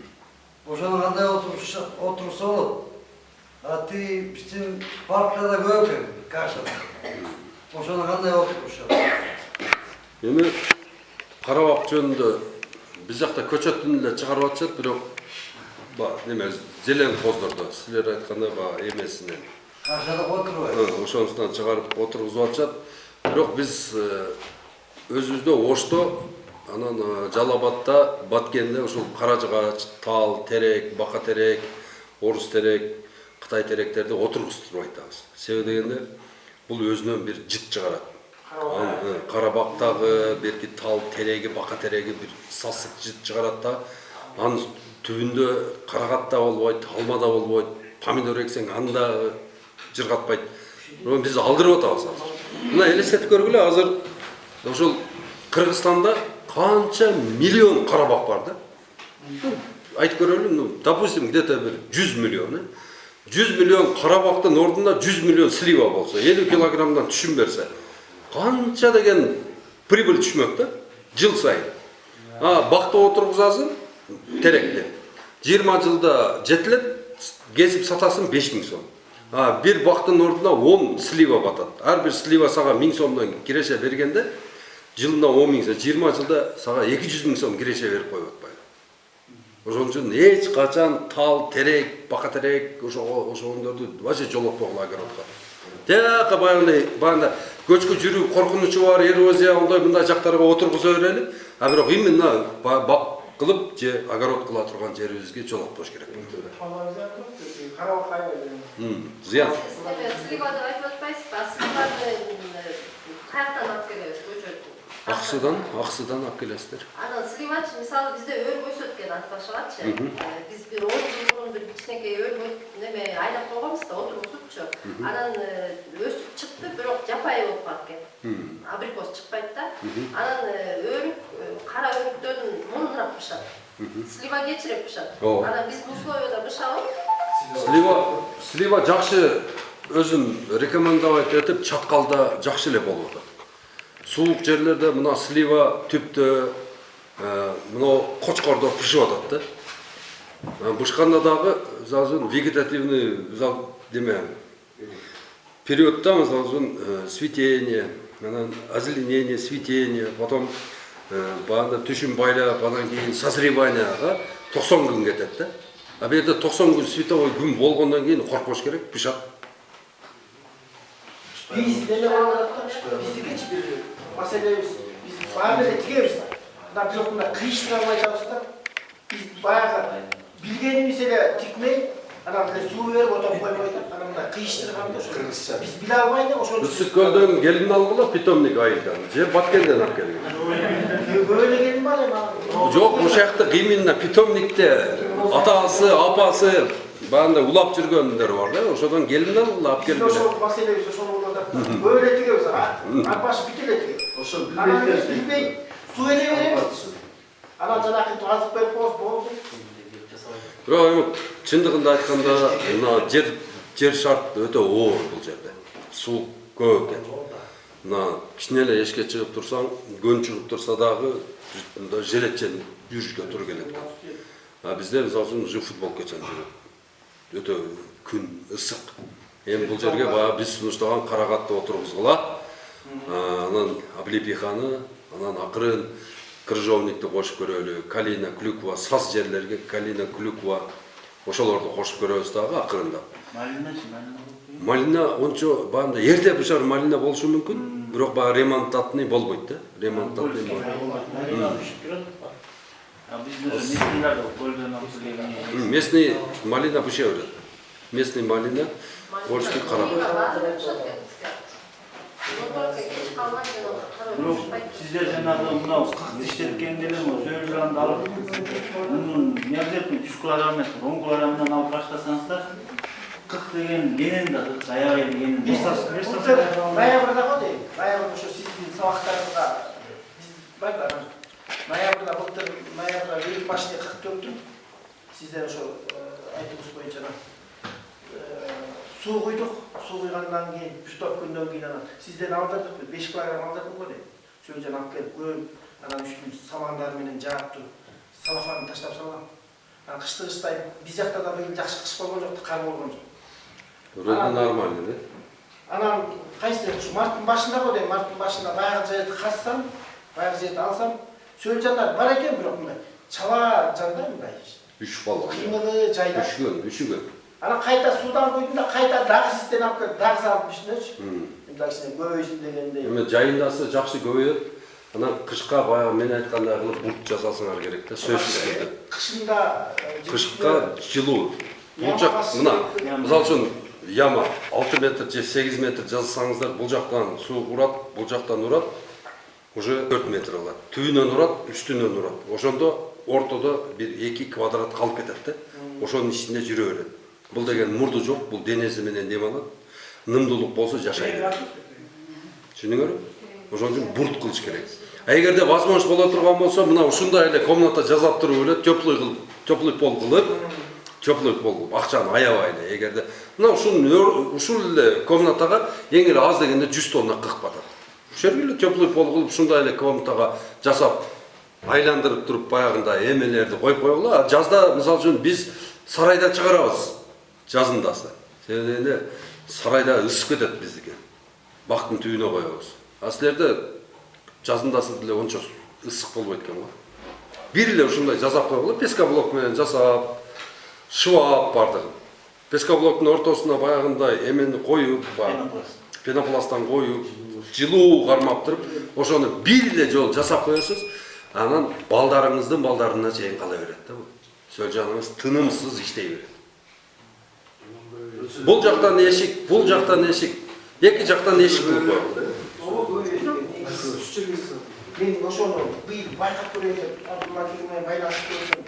Ошаны қандай отырса болады. Ты біздің паркта да көп екен, кашада. Ошаны қандай отырып Эми карабак жөнүндө биз жакта көчөттүн эле чыгарып атышат, бирок неме зелен коздордо силер айткандай эмесинен. Кашада отуруп. Ошонусунан чыгарып отургузуп атышат. Бирок биз өзүбүздө Ошто, анан Жалал-Абадта, Баткенде ушул каражыгач, тал, терек, бака терек, орус терек, Кытай теректерди отургузтуруп айтабыз. Себеби дегенде бул өзүнөн бир жыт чыгарат. Карабактагы берки тал тереги, бака тереги бир сасык жыт чыгарат да. Анын түбүндө карагат да болбойт, алма да болбойт, помидор эксең анда жыргатпайт. Биз алдырып атабыз азыр. Мына элестетип көргүлө, азыр ошол Кыргызстанда канча миллион карабак бар да. Айтып көрөлү, допустим, где-то бир 100 миллион. 100 миллион карабактын ордунда 100 миллион слива болсо, 50 килограммдан түшүм берсе, канча деген прибыль түшмөк да, жыл сайын. Бакта отургузасың, теректе. 20 жылда жетилет, кесип сатасың 5000 сом. Бир бактын ордуна 10 слива батат. Ар бир слива сага 1000 сомдон киреше бергенде, жылына 10 000 сом, 20 жылда сага 200 000 сом киреше берип коюп атпайбы. Ошон үчүн эч качан тал, терек, бака терек, ошондорду вообще жолотпогула огородко. Тияка баягындай көчкү жүрүү коркунучу бар, эрозия, ондай мындай жактарга отургуза берели. Бирок именно бак кылып же огород кыла турган жерибизге жолотпош керек. Карабак айбай. Зыян. Сливады айтып атпайсызбы? Сливады каяктан алып келебиз көчөттү? Аксыдан алып келесиздер. Анан сливач мисалы бизде өрбөй өсөт экен атпашыгачы. Биз бир 10 жыл мурун бир кичинекей өрбөй неме айдап койгонбуз да, отургузупчу. Анан өсүп чыкты, бирок жапайы болуп калат экен. Абрикос чыкпайт да. Анан өрүк, кара өрүктөрдүн мундурап бышат. Слива кечирээк бышат. Анан биз бул условияда бышабыз. Слива жакшы өзүн рекомендовать этип чаткалда жакшы эле болуп атат. Суық жерлерде мына слива түптө мына қочқордо пішіп атат да. Бышқанда дагы мисалы вегетативный деме периодта мисалы цветение, озеленение, цветение, потом бағанда түшін байлап, анан кейін созреванияға 90 күн кетет да. А берде 90 күн световой күн болгондон кийин коркпош керек, пишат. Biz neler anlattı? Bizdeki hiçbir meselemiz, biz bağırmada tigeriz. Da bir okunda kıyıştırmaya çalıştık. Biz bayağı bildiğimiz mesele tikmeyi, anam da su verip otop koymaydı, anam da kıyıştırgamdı. Biz bile almaydı, o şöyle... Üstüköl'den gelin algıla pitomnik ayıldan, je Batkent'den alып kelген. Böyle gelin var ya, Жоқ, ошол жакта кийиминде питомникте атасы, апасы баанда улап жүргөндөр бар да, ошодон келин алып biz келип de эле. o meselemiz, o şöyle oldu. Böyle tigeriz, arpaşı bitile tigeriz. Anam biz bilmeyi, su ele veremiz. Anam janakı azık berip koyup boldu. Бирок эми чындыгында айтканда, мына жер шарт өтө оор бул жерде. Суу көп экен. Мына кичине эле эшикке чыгып турсаң, көн чыгып турса дагы желетчен жүрүшкө туура келет. А бизде мисалы үчүн жы футбол кечен жүрөт. Өтө күн ысык. Эми бул жерге баягы биз сунуштаган карагатты отургузгула. Анан облепиханы, анан акырын крыжовникти кошуп көрөлү, калина, клюква, саз жерлерге калина, клюква, ошолорду кошуп көрөбүз дагы акырындап. Малина ончо баанда эрте бышар малина болушу мүмкүн, бирок баягы ремонтатный болбойт да. Ремонтатный местный малина быша берет. Местный малина орышты карап. Sizler janагы мынау иштеткендер сөйлөгөндү алып, мунун не обязательно 100 килограмм эмес, 10 килограммдан алып баштасаңыздар, 40 деген менен да аябай деген. Ноябрда ғой, ноябрда ошо сиздин сабактарыңызга биз бар. Ноябрда былтыр ноябрда ел башында 44 сиздер ошо айтыбыз боюнча суу куйдук. Суу куйгандан кийин 3-4 күндөн кийин анан сизден алдырдык, 5 килограмм алдырдым го дейт. Сөйдөн алып келип көйүп, анан үстүн самандар менен жаап туруп, салафанды таштап салгам. Анан кыштыгычтай биз жакта да быйыл жакшы кыш болгон жок, кар болгон жок. Вроде нормально, да? Анан кайсы марттын башында го дейм, марттын башында баягы жерди казсам, баягы жерди алсам, сөөлжандар бар экен, бирок мындай чала жандай мындай. 3 бала. Кыймылы жайда. Үшүгөн. Анан кайта суудан куйдум да кайта дагы систен алып келип, дагы салып ишнечи. Мындай кичине көбөйсүн дегендей. Эми жайындасы жакшы көбөйөт. Анан кышка баягы мен айткандай кылып бурт жасасыңар керек да, сөзсүз түрдө. Кышында Кышка жылуу. Бул жак мына, мисалы үчүн яма 6 метр же 8 метр жазсаңыздар, бул жактан суу урат, бул жактан урат, уже 4 метр алат. Түбүнөн урат, үстүнөн урат. Ошондо ортодо бир 2 квадрат калып кетет да. Ошонун ичинде жүрө берет. Бул деген мурду жок, бул денеси менен дем алат. Нымдуулук болсо жашай берет. Түшүнүңөрбү? Ошон үчүн бурт кылыш керек. А эгерде возможность боло турган болсо, мына ушундай эле комната жасап туруп эле теплый пол кылып, акчаны аябай эле. Эгерде мына ушул эле комнатага эң эле аз дегенде 100 тонна кык батат. Ошол эле теплый пол кылып, ушундай эле комнатага жасап, айландырып туруп баягындай эмелерди коюп койгула. Жазда мисалы үчүн биз сарайда чыгарабыз. Жазындасы. Себеби сарайда ысып кетет биздики. Бактын түбүнө коебуз. А силерде жазындасы деле ончо ысык болбойт экен го. Бир эле ушундай жасап койгула, пескоблок менен жасап, шыбап бардыгын. Пескоблоктун ортосуна баягындай эмени коюп, пенопласттан коюп, жылуу кармап туруп, ошону бир эле жол жасап коесуз. Анан балдарыңыздын балдарына чейин кала берет да бул. Сөөлжаныңыз тынымсыз иштей берет. Бул жактан эшик, бул жактан эшик, эки жактан эшик кылып койгон. Мен ошону быйыл байкап көрөйүн деп, Абдулла менен байланышып көрсөм,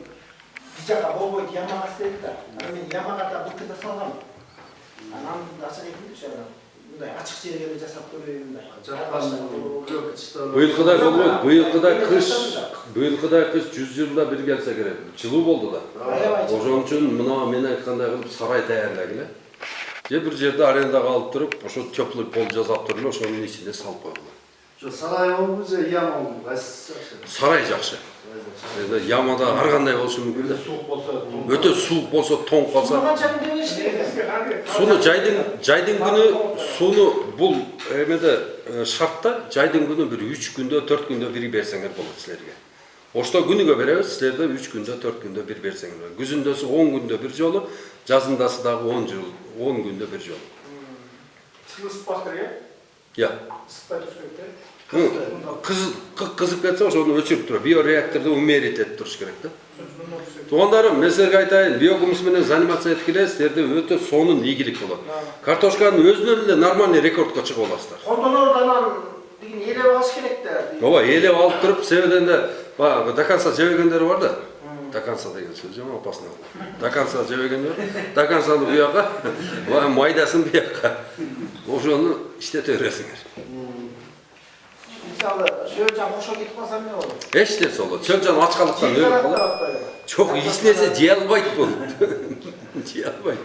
биз жака болбойт, ямага істедик да. Анан мен ямага да былтырда салгам. Анан ачык экен ошо мындай ачык жерге жасап көрөйүн мындай. Быйылкыдай кыш 100 жылда бир келсе керек. Жылуу болду да. Ошон үчүн мына мен айткандай кылып сарай даярлагыла. Же бир жерде арендага алып туруп, ошо теплый пол жасап туруп, ошонун ичине салып койгула. Saray olmuş ya yam olmuş. Сарай жакшы. Ямада ар кандай болушу мүмкүн да. Soğuk olsa. Өтө суук болсо, тоңуп Суны калса. қанша күнде беріш керек? Суну жайдын күнү суну бул эмеде шартта жайдын күнү бир 3 күндө, 4 күндө бир берсеңер болот силерге. Ошто күнүгө беребиз, силерде 3 күндө, 4 күндө бир берсеңер болот. Күзүндөсү 10 күндө бир жолу, жазындасы дагы 10 күндө бир жолу. Суны ысытпақ керек, Я. ысытпай тұрыш керек те. Кызып кетсе ошону өчүрүп туруп, биореакторду умерить этип туруш керек да. Туугандарым, мен силерге айтайын, биогумус менен заниматься эткиле, силерде өтө сонун ийгилик болот. Картошканын өзүнөн эле нормальный рекордко чыгып аласыздар. Контонорду анан деген елеп алыш керек да. Ооба, элеп алып туруп, себеден де баягы до конца жебегендери бар да. До конца деген сөз жама опасно. До конца жебегендер, до концаны буяка, майдасын буяка. Ошону иштете бересиңер. Мысалы, Шөлжан қошо кетіп қалса не болады? Эч нерсе болот. Чөлжан ачкалыктан өлүп калат. Жок, эч нерсе жей албайт бул. Жей албайт.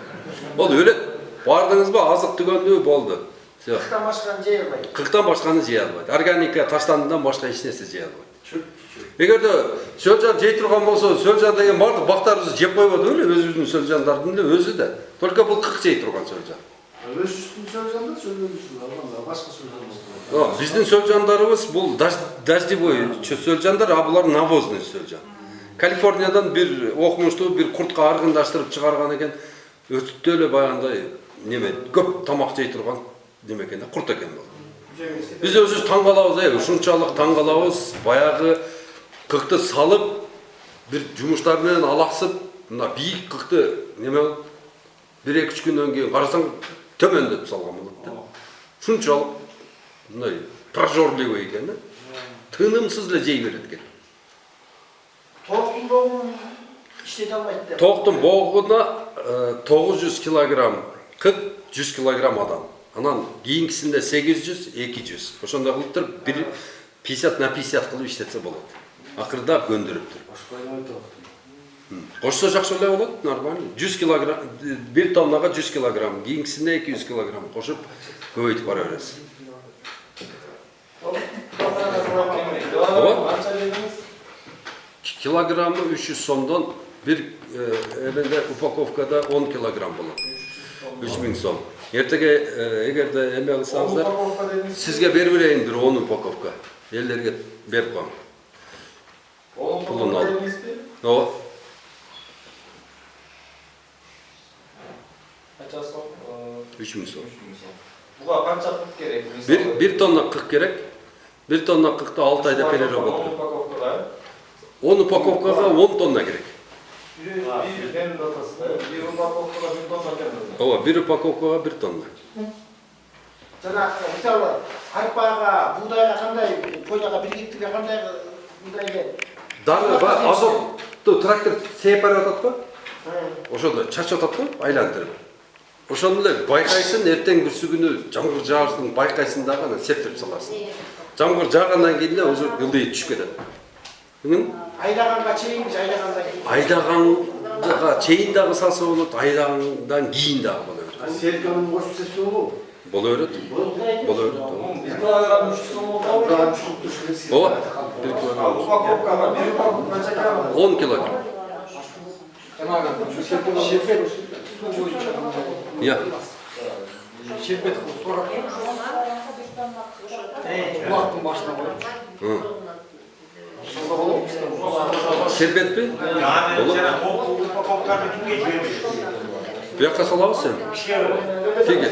Ол өлөт. Бардыңызбы, азык түгөндүү болду. Всё. Қықтан башқаны жей алмайды. Кырктан башканы жей албайт. Органика таштандыдан башка эч нерсе жей албайт. Эгерде Шөлжан жей турган болсо, Шөлжан деген бардык бактарыбызды жеп койбоду беле, өзүбүздүн Шөлжандардын эле өзү да. Только бул кырк жей турган Шөлжан. Ölçüsün sözcüğünde söylüyorsunuz ama başka sözcüğünde. Биздин Шөлжандарыбыз бул дождевой Шөлжандар, а булар навозный Шөлжан. Калифорниядан бир окумуштуу бир куртка аргындаштырып чыгарган экен. Өтүптө эле баягындай неме көп тамак жей турган неме экен да, курт экен бул. Биз өзүбүз таң калабыз, ушунчалык таң калабыз, баягы кыкты салып, бир жумуштар менен алаксып, мына бийик кыкты неме болуп, 1-2 күндөн кийин карасаң төмөндөп салган болот да. Ушунчалык мындай прожорливый экен да. Тынымсыз эле жей берет экен. Тоқтың боғын іштете алмайды деп. Токтун богуна 900 килограмм, 100 килограмм адам. Анан кийинкисинде 800, 200. Ошондой кылып туруп 50 на 50 кылып иштетсе болот. Акырда көндүрүп туруп. Кошсо жакшы эле болот, нормально. 100 килограмм, 1 тоннага 100 килограмм, кийинкисинде 200 килограмм кошуп көбөйтүп бара бересиз. Килограммы 300 сомдон бир эмеде упаковкада 10 килограмм болот. 3000 сом. Эртеге эгерде эме кылсаңыздар, сизге берип берейин бир 10 упаковка. Элдерге берип коюң. Пулун алып. Ооба. Қанша сом? 3000 сом. Буга қанша қып керек? Bir tonna 40 керек. 1 tonna 40'ta 6 ayda переработка. 10 упаковкага 10 tonna керек. Bir упаковкага 1 тонна келді. Ооба, 1 упаковкага 1 tonna. Жана, мисалы, арпаға, буğdayға қандай, пойдаға, біргектіге қандай мындайға? Дагы азотту трактор сепарып атат го. Ошондо чачып атат го, айландырып. Ошону эле байкайсың, эртең бүрсүгүнү жамгыр жаагысың, байкайсың дагы анан септирип саласың. Жамгыр жаагандан кийин эле уже ылдый түшүп кетет. Айдағанға чейин, айдағандан кейін. Айдаганга чейин дагы салса болот, айдагандан кийин дагы боло берет. Serkan'ın boş sesi olur. Боло берет. Боло берет. 1 килограмм 300 сом болду. Daha çok düşmesi. Ооба, 1 килограмм. Упаковкага 1 упаковка қанша килограмм? 10 килограмм. Şirket su boyunca. Я. Şirket sorak kulağın başına koymuş. Şurada olur mu? Şerbetpi? Yani упаковканы кимге жибербейсиз? Бuyakka salabыз sen. Теге.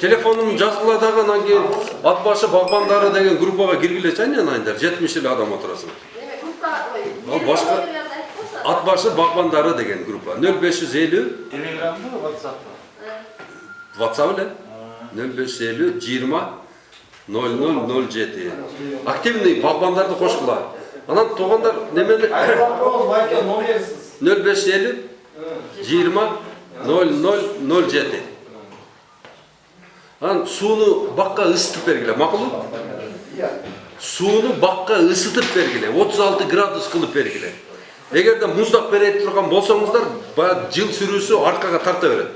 Телефонум жазгыла дагы анан кийин ат башы багбандары деген группага киргилечи айнайындар. 70 эле адам отурасың. Ал башка ат башы багбандары деген группа. 0550 Телеграмда, WhatsApp'ta. WhatsApp эле 0550 20 0007. Активный багбандарды кошкула. Анан туугандар немени 0550 20 0007. Анан сууну бакка ысытып бергиле, макулбу? Сууну бакка ысытып бергиле, 36 градус кылып бергиле. Эгерде муздак бере турган болсоңуздар, жыл сүрүүсү аркага тарта берет.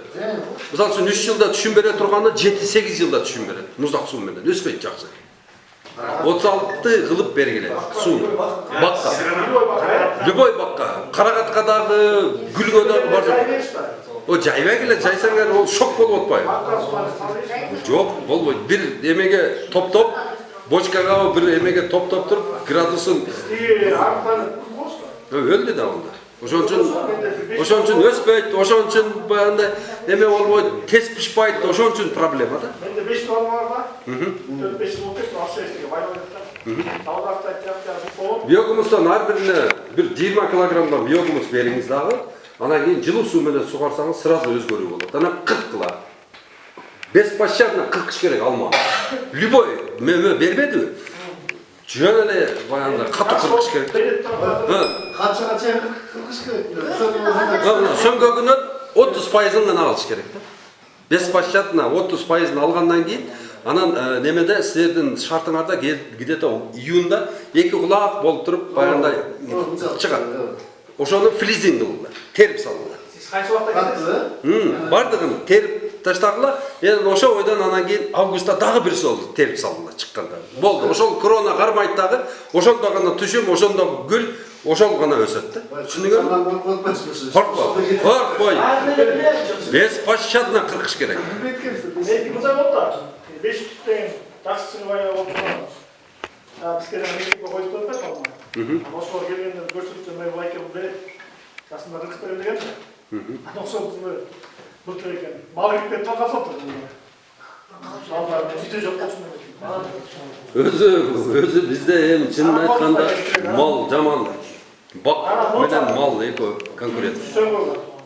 Мисалы үчүн 3 жылда түшүм бере турганда 7-8 жылда түшүм берет. Муздак суу менен өспөйт жакшы. 36 кылып бергиле суу. Бакка. Любой бакка. Карагатка дагы, гүлгө дагы бар жок. О жайбай келе жайсаңар ол шок болуп атпайбы? Жок, болбойт. Бир эмеге топтоп, бочкага бир эмеге топтоп туруп, градусын өлдү да онда. Ошон үчүн өспөйт, ошон үчүн баягындай эме болбойт, тез пишпайт, ошон үчүн проблема да. Менде 5 тонна бар да. 4-5 жыл болуп кетти, акча эстеге байлап жатат. Биогумустан ар бирине бир 20 килограммдан биогумус бериңиз дагы. Анан кийин жылуу суу менен сугарсаңыз сразу өзгөрүү болот. Анан кырккыла. Беспощадно кыркыш керек алма. Любой мөмө бербедиби? Жөн эле баягындай катуу кыркыш керек. Канчага чейин кыркыш керек? Сөңгөгүнөн 30%-ын алыш керек да. Беспощадно 30%-ын алгандан кийин анан немеде силердин шартыңарда где-то июнда 2 кулак болуп туруп баягындай чыгат. Ошону флизинг кылгыла, терип салгыла. Сиз кайсы убакта кетесиз? Бардыгын терип таштагыла. Ошо ойдон анан кийин августта дагы бир жолу терип салгыла чыкканда. Болду. Ошол корона кармайт дагы, ошондо гана түшүм, ошондо гүл, ошол гана өсөт да. Түшүнүңөрбү? Коркпой. Беспощадно кыркыш керек. Мен мындай болду да. 5 түттен жакшы чыгып болду. Бизге мектепке коюп атат алма. Ошолор келгенде көрсөтсөм мен лайк берет. Жасында рыкс берем деген. Анан ошол былтыр экен. Мал кирип такасат. Шалдар жүзө жок болчу. Өзү бизде эми чынын айтканда мал жаман. Бак менен мал эки конкурент.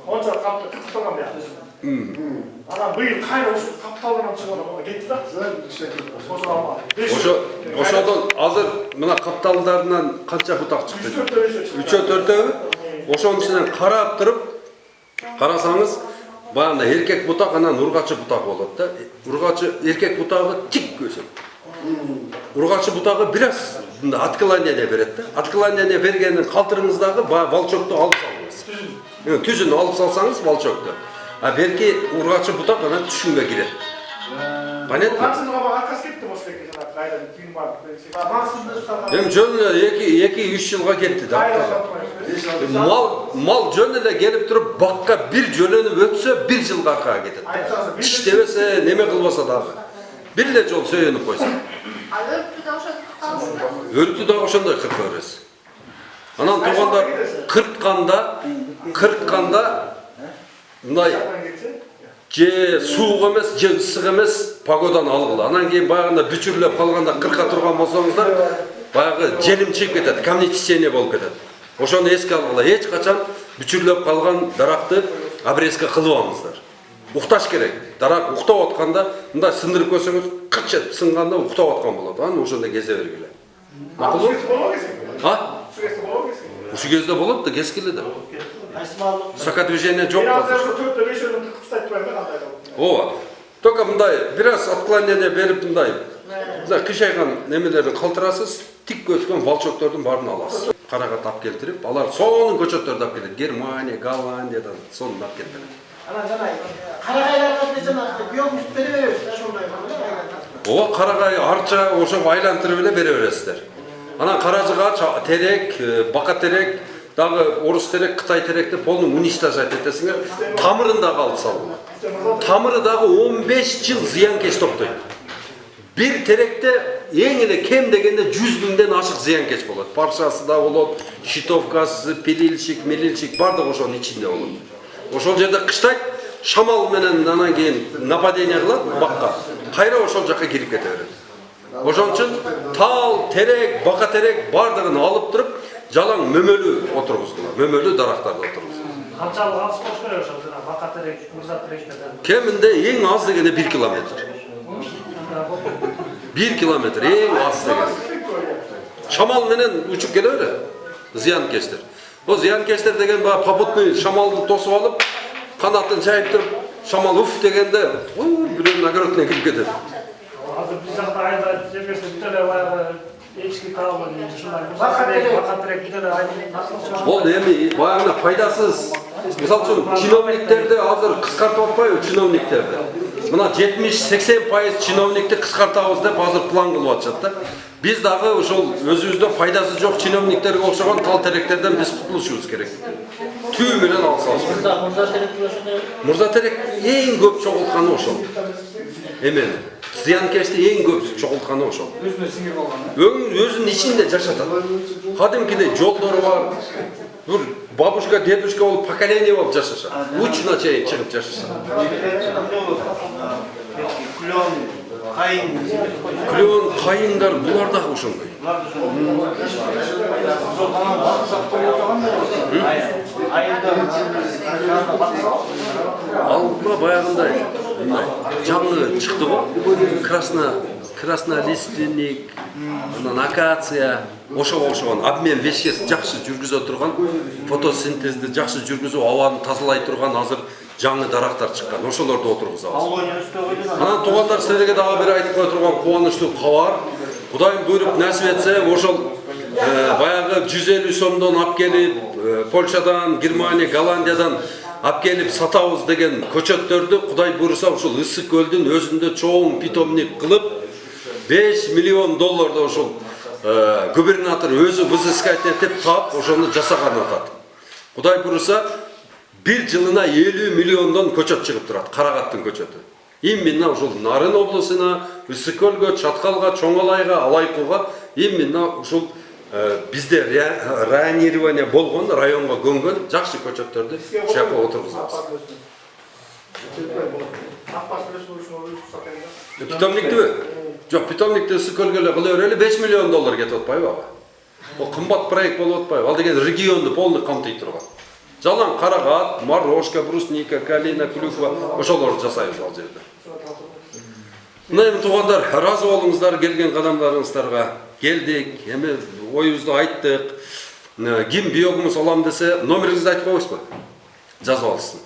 Онча капты кыттырган бияк. Анан быйыл кайра ошо капталдан чыгып кетти да. Ошодон азыр мына капталдарынан канча бутак чыкты? 3-4-өө. Ошонун ичинен карап туруп карасаңыз, баягында эркек бутак анан ургачы бутак болот да. Ургачы эркек бутагы тик өсөт. Ургачы бутагы бир аз отклонение берет да. Отклонение бергендин калтырыңыздагы волчокту алып салыңыз. Түзүн алып салсаңыз волчокту. А берки ургачы бутак анан түшүнгө кирет. Понятно? Кантсызга аркасы кетти ошоке жана кайдан кийин барып. Эми жөн эле 2-3 жылга кетти да. Мал жөн эле келип туруп бакка бир жөлөнүп өтсө 1 жылга аркага кетет. Тиштебесе, неме кылбаса дагы. Бир эле жол сөйөнүп койсо. А өрттү да ошентип калсызбы? Өрттү дагы ошондой кыркып бересиз. Анан туугандар кыркканда мындай же суук эмес, же ысык эмес погоданы алгыла. Анан кийин баягында бүчүрлөп калганда кырка турган болсоңуздар, баягы желим чыгып кетет, камнетечение болуп кетет. Ошону эске алгыла. Эч качан бүчүрлөп калган даракты обрезка кылбаңыздар. Укташ керек. Дарак уктап атканда мындай сындырып көрсөңүз, кырч этип сынганда уктап аткан болот. Анан ошондо кезе бергиле. Макулбу? Ушул кезде болот да, кескиле да. Сокодвижение жок. Ооба. Только мындай бир аз отклонение берип мындай кышайган немелерди калтырасыз, тик өткөн волчоктордун баарын аласыз. Карага тап келтирип, алар сонун көчөттөрдү алып келет. Германия, Голландиядан сонун алып келет. Анан жана карагайларга жана биогумус бере беребиз, ошондой айлантырып. Ооба, карагай арча ошого айлантырып эле бере бересиздер. Анан каражыга терек, бака терек, дагы орус терек, Кытай теректи полный уничтожать этесиңер, тамырын дагы алып салгыла. Тамыры дагы 15 жыл зыянкеч топтойт. Бир теректе эң эле кем дегенде 100 миңден ашык зыянкеч болот. Парчасы да болот, щитовкасы, пилильщик, милильщик бардыгы ошонун ичинде болот. Ошол жерде кыштайт, шамал менен анан кийин нападение кылат бакка. Кайра ошол жакка кирип кете берет. Ошон үчүн тал, терек, бака терек бардыгын алып туруп, жалаң мөмөлүү отургузгула. Мөмөлүү дарактарды отургузгула. Канчалык алыс болуш керек ошол жана бака терек, мырза теректерден. Кеминде эң аз дегенде 1 километр. 1 километр эң аз деген. Шамал менен учуп келе берет. Зыянкечтер. Бул зыянкечтер деген попутный шамалды тосуп алып, канатын жайып туруп, шамал уф дегенде, бирөөнүн огородуна кирип кетет. Азыр биз жакта айда жемесе бүтөлө баягы эчки калган ушундай бака терек бүтөлө айда. Ол эми баягы пайдасыз Misal üçün чиновниктерді азыр қысқартып атпайбы чиновниктерді. Мына 70-80% чиновникті қысқартабыз деп азыр план кылып атышат да. Biz дағы ошол өзүбүздө пайдасы жок чиновниктерге окшогон тал теректерден биз кутулушубуз керек. Түү менен алсабыз керек. Мурза терек эң көп чогултканы ошол. Эмен зыянкечти эң көп чогултканы ошол. Өзүнө сиңирип алган. Өзүнүн ичинде жашатат. Кадимкидей жолдору бар. Бир бабушка, дедушка болуп поколение болуп жашашат. Учуна чейин чыгып жашашат. Клен, кайындар булар дагы ошондой. Алма баягындай жаңы чыкты го. Краснолиственник, анан акация, ошого окшогон обмен веществ жакшы жүргүзө турган, фотосинтезди жакшы жүргүзүп, абаны тазалай турган азыр жаңы дарактар чыккан. Ошолорду отургузабыз. Анан туугандар, силерге дагы бир айтып кое турган кубанычтуу кабар. Кудайым буйруп насип этсе, ошол баягы 150 сомдон алып келип, Польшадан, Германия, Голландиядан алып келип сатабыз деген көчөттөрдү Кудай буйруса ушул Ысык көлдүн өзүндө чоң питомник кылып 5 миллион долларды ошол губернатор өзү взыскать этип таап ошону жасаган атат. Кудай буйруса bir жылына 50 миллиондон көчөт чыгып турат, Карагаттын көчөтү. Именно ушул Нарын облусуна, Ысык көлгө, Чаткалга, Чоңалайга, Алайкуга именно ушул бизде районирование болгон, районго көнгөн жакшы көчөттөрдү чакып отургузабыз. Питомниктиби? Жок, питомникти Ысык көлгө эле кыла берели 5 миллион доллар кетип атпайбы ага? Бул кымбат проект болуп атпайбы? Ал деген регионду полный камтый турган. Жалаң карагат, морожка, брусника, калина, клюква, ошолорду жасайбыз ал жерде. Мына эми туугандар, ыраазы болуңуздар келген кадамдарыңыздарга. Келдик, эми оюбузду айттык. Ким биогумус алам десе, номериңизди айтып коесузбу? Жазып алсын.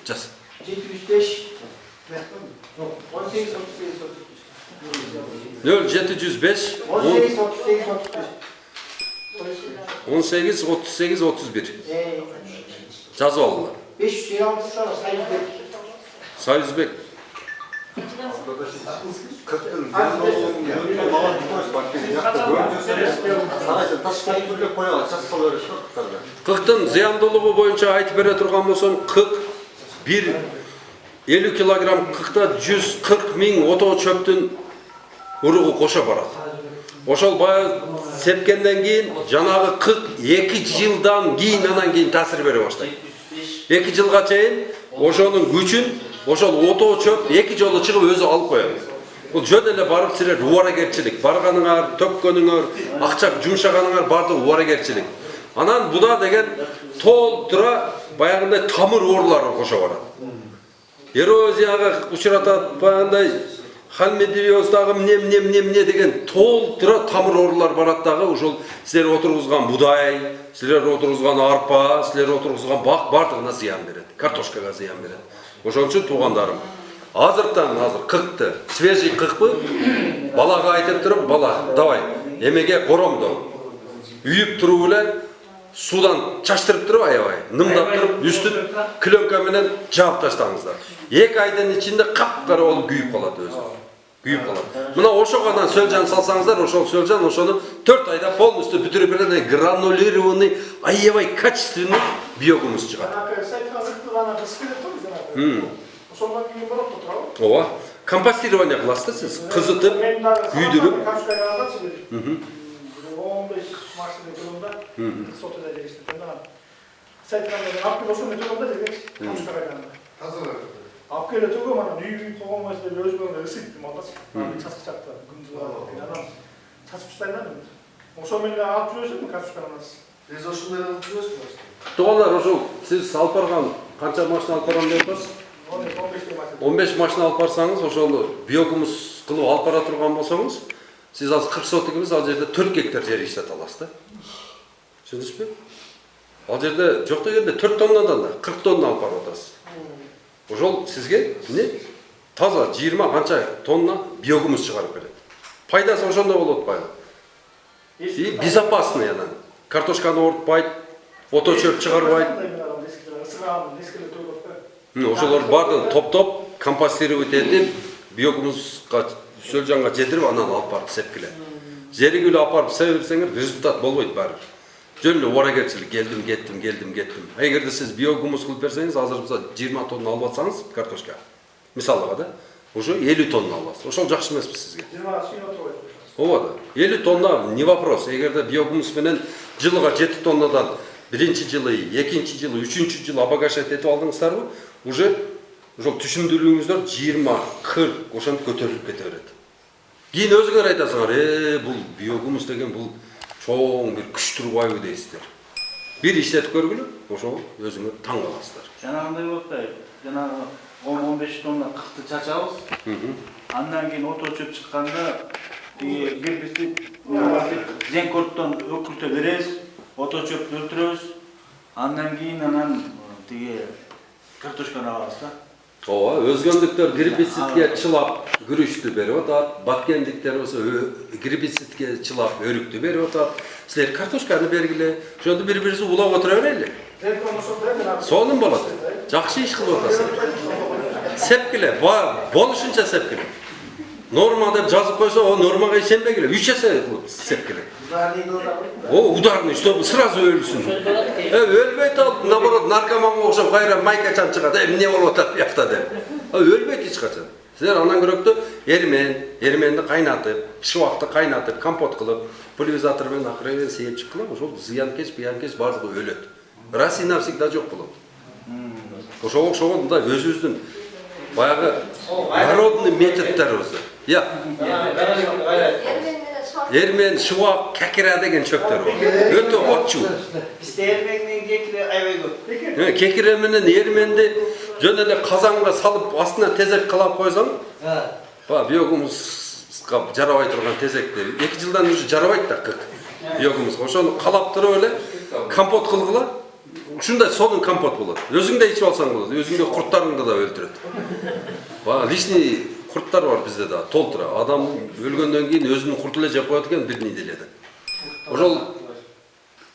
Жаз. 705 0705 18 38 31. Жазып алыңlar. 556 Союзбек. Кыктын зыяндуулугу боюнча айтып бере турган болсом, кык 50 килограмм кыкта 140 миң ото чөптүн уругу кошо барат. Ошол бая сепкенден кийин жанагы кык 2 жылдан кийин анан кийин таасир бере баштайт. 2 жылга чейин ошонун күчүн ошол ото чөп 2 жолу чыгып өзү алып коет. Бул жөн эле барып силер убарагерчилик, барганыңар, төккөнүңөр, акча жумшаганыңар бардыгы убарагерчилик. Анан буда деген толтура баягындай тамыр оорулары кошо барат. Эрозияга учуратат, баягындай халмедиоз дагы эмне деген толтура тамыр оорулар барат дагы ошол силер отургузган будай, силер отургузган арпа, силер отургузган бак бардыгына зыян берет. Картошкага зыян берет. Ошон үчүн туугандарым, азыртан кыкты, свежий кыкпы, балага айтып туруп, бала, давай, эмеге коромдо. Үйүп туруп эле судан чачтырып туруп, аябай, нымдап туруп, үстүн клёнка менен жаап таштаңыздар. 2 айдын ичинде капкара болуп күйүп калат өзү. Күйүп калат. Мына ошогадан сөлжан салсаңыздар, ошол сөлжан ошону 4 айда полностью бүтүрүп берет, гранулированный, аябай качественный биогумус чыгат. Ооба. Компостирование кыласыз да сиз, кызытып, күйдүрүп. 15 Mart'ın yılında Soto'da geliştirdim. Saytlarında aklı metodunda dedik. Konuşkarakanda. Hazır. Aklı ötüyor ama büyük kovulması da gözümle ısıttım ondan. Bir çatık çaktı. Gündüzler adam. Çatışmışlar mı? O şöyle atıyorsun mu kaçışkanamaz? Biz o şunları atıyoruz mu? Туугандар, ошол сиз алып барган канча машина алып барам деп атасыз? 15 машина алып барсаңыз, ошол биогумус кылып алып бара турган болсоңуз, сиз азыр 40 сотыгыңыз ал жерде 4 гектар жер иштете аласыз да. Түшүндүңүзбү? Ал жерде жок дегенде 4 тоннадан да 40 тонна алып барып атасыз. Ошол сизге эмне? Таза 20 канча тонна биогумус чыгарып берет. Пайдасы ошондой болуп атпайбы? И безопасный анан. Картошканы ортпайт, ото чөп чыгарбайт. сұрағым ескілі тұрып қой. Ошолор бардын топ компостировать этип, биогумуска Сөлжанга жетирип анан алып барып сепкиле. Жеригүлө алып барып сепе берсеңер результат болбойт баары. Жөн эле орагерчилик келдим. Эгерде сиз биогумус кылып берсеңиз, азыр мисалы 20 тонна алып атсаңыз картошка. Мисалга да, уже 50 тонна аласыз. Ошол жакшы эмеспи сизге? 20 сүйін отыр Ооба. 50 тонна не вопрос. Эгерде биогумус менен жылга 7 тоннадан биринчи жылы, экинчи жылы, үчүнчү жылы обогащать этип алдыңыздарбы, уже ошол түшүндүрүүңүздөр 20-40 ошентип көтөрүлүп кете берет. Кийин өзүңөр айтасыңар, бул биогумус деген бул чоң бир күч турбайбы дейсиздер. Бир иштетип көргүлө, ошол өзүңөр таң каласыздар. Жанагындай болуп атпайбы? Жанагы 10-15 тонна кыкты чачабыз. Андан кийин ото чөп чыкканда тиги гербицид зенкорттон өкүртө беребиз, ото чөптү өлтүрөбүз. Андан кийин тиги картошканы алабыз да. Ооба, өзгөндүктөр гербицидке чылап күрүчтү берип атат, баткендиктер болсо гербицидке чылап өрүктү берип атат. Силер картошканы бергиле, ошондо бири-бирибизди улап отура берели. Сонун болот. Жакшы иш кылып атасыздар. Сепкиле, болушунча сепкиле. Норма деп жазып койсо, о нормага ишенбегиле, 3 эсе кылып сепкиле. Ударный, чтобы сразу өлсүн. Өлбөйт ал, наоборот, наркоманга окшоп кайра майкачан чыгат, эмне болуп атат биякта деп. Өлбөйт эч качан. Силер андан көрөктү эрменди кайнатып, шыбакты кайнатып, компот кылып, пульверизатор менен акырын сээп чыккыла, ошол зыянкеч, буянкеч бардыгы өлөт. Раз и навсегда жок болот. Ошого окшогон мындай өзүбүздүн баягы народный методдорубуз. Эрмен, шыбак, кекира деген чөптөр бар. Өтө отчу. Бизде эрмен менен кекире аябай көп. Кекире менен эрменди жөн эле казанга салып, астына тезек кылап койсоң, биогумуска жарабай турган тезекти 2 жылдан уже жарабайт да кык. Биогумуска ошону калап туруп эле компот кылгыла. Ушундай сонун компот болот. Өзүң да ичип алсаң болот. Өзүңдө курттарыңды да өлтүрөт. Лишний курттар бар бизде да, толтура. Адам өлгөндөн кийин өзүнүн курту эле жеп коет экен, бирини деледи. Ошол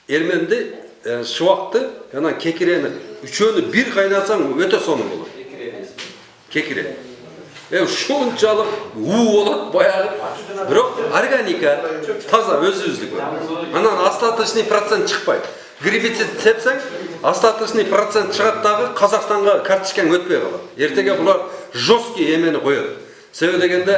эрменди, шыбакты, анан кекирени үчөөнү бир кайнатсаң өтө сонун болот. Кекире. Ушунчалык болот баягы. Бирок органика, таза өзүбүздүкү. Анан остаточный процент чыкпайт. Гербицид сепсең, остаточный процент чыгат дагы Казакстанга карточкаң өтпөй калат. Эртеге булар жесткий эмени коет. Себеби дегенде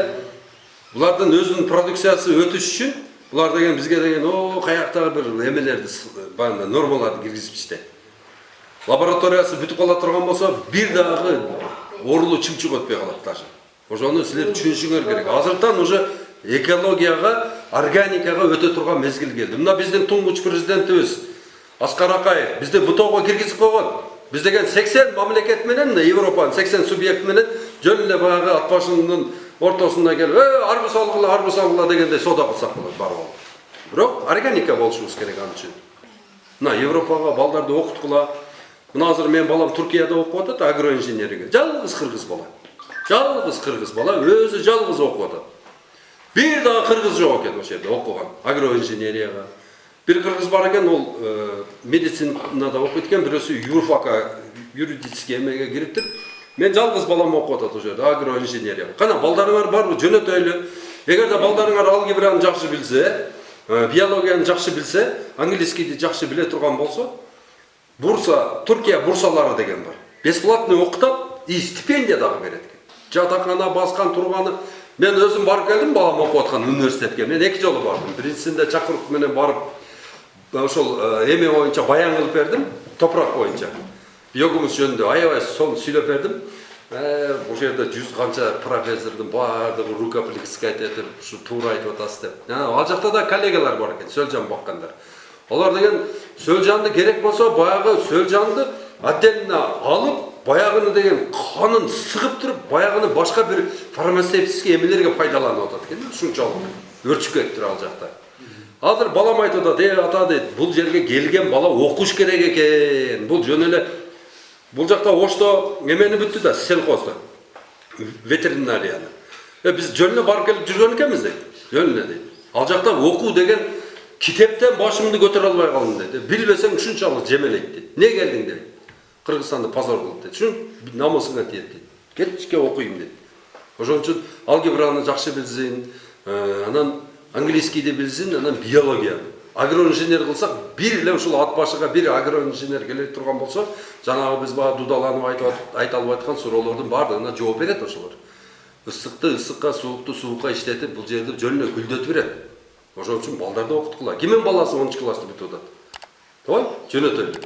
булардын өзүнүн продукциясы өтүш үчүн булар деген бизге деген каяктагы бир эмелерди, баягы нормаларды киргизип ичти. Лабораториясы бүтүп кала турган болсо, бир дагы оорулуу чымчык өтпөй калат даже. Ошону силер түшүнүшүңөр керек. Азыртан уже экологияга, органикага өтө турган мезгил келди. Мына биздин туңгуч президентибиз Аскар Акаев бизди ВТОго киргизип койгон. Биз деген 80 мамлекет менен, Европанын 80 субъект менен жөн эле баягы ат башынын ортосунда келип, арбуз алгыла дегенде сода кылсак болот барып. Бирок органика болушубуз керек ал үчүн. Мына Европага балдарды окуткула. Мына азыр мен балам Туркияда окуп атат, агроинженерия. Жалгыз кыргыз бала. Өзү жалгыз окуп атат. Бир дагы кыргыз жок экен ошол жерде окуган агроинженерияга. Bir kırgız var ekan, ol medisinada okuyt ekan, birisi юрфакка юридический эмеге кириптир. Мен жалгыз балам окуп атат ошол жерде, агроинженерия. Кана балдарыңар барбы? Жөнөтөйлү. Эгерде балдарыңар алгебраны жакшы билсе, биологияны жакшы билсе, английскийди жакшы биле турган болсо, бурса, Туркия бурсалары деген бар. Бесплатный окутат, и стипендия дагы берет экен. Жатакана баскан турганы. Мен өзүм барып келдим, балам окуп аткан университетке. Мен 2 жолу бардым. Биринчисинде чакырып менен барып ошол эме боюнча баян кылып бердим, топурак боюнча. Биогумус жөнүндө аябай сонун сүйлөп бердим. Ошол жерде 100 канча профессордун баардыгы рукоплескать этип, ушу туура айтып атасыз деп. Ал жакта да коллегалар бар экен, Сөлжан баккандар. Алар деген Сөлжанды керек болсо, баягы Сөлжанды отдельно алып, баягыны деген канын сыгып туруп, баягыны башка бир фармацевтический эмелерге пайдаланып атат экен. Ушунчалык өрчүп кетиптир ал жакта. Азыр балам айтып атат, ата дейт, бул жерге келген бала окуш керек экен. Бул жөн эле бул жакта Ошто эмени бүттү да, селхозду, ветеринарияны. Биз жөн эле барып келип жүргөн экенбиз дейт. Жөн эле дейт. Ал жакта окуу деген китептен башымды көтөрө албай калдым дейт. Билбесең ушунчалык жемелейт дейт. Не келдиң дейт. Кыргызстанды пазар кылып дейт. Шун намысыңа тиет дейт. Кетишке окуйм дейт. Ошон үчүн алгебраны жакшы билсин, анан английскийди билсин, анан биологияны. Агроинженер кылсак, бир эле ушул ат башыга бир агроинженер келе турган болсо, жанагы биз баа дудаланып айта албай аткан суроолордун баардыгына жооп берет ошолор. Ысыкты ысыкка, суукту суукка иштетип, бул жерди жөнүнө гүлдөтүп берет. Ошон үчүн балдарды окуткула. Кимин баласы 10 класста бүтүп атат? Той? Жөнөтөйлү.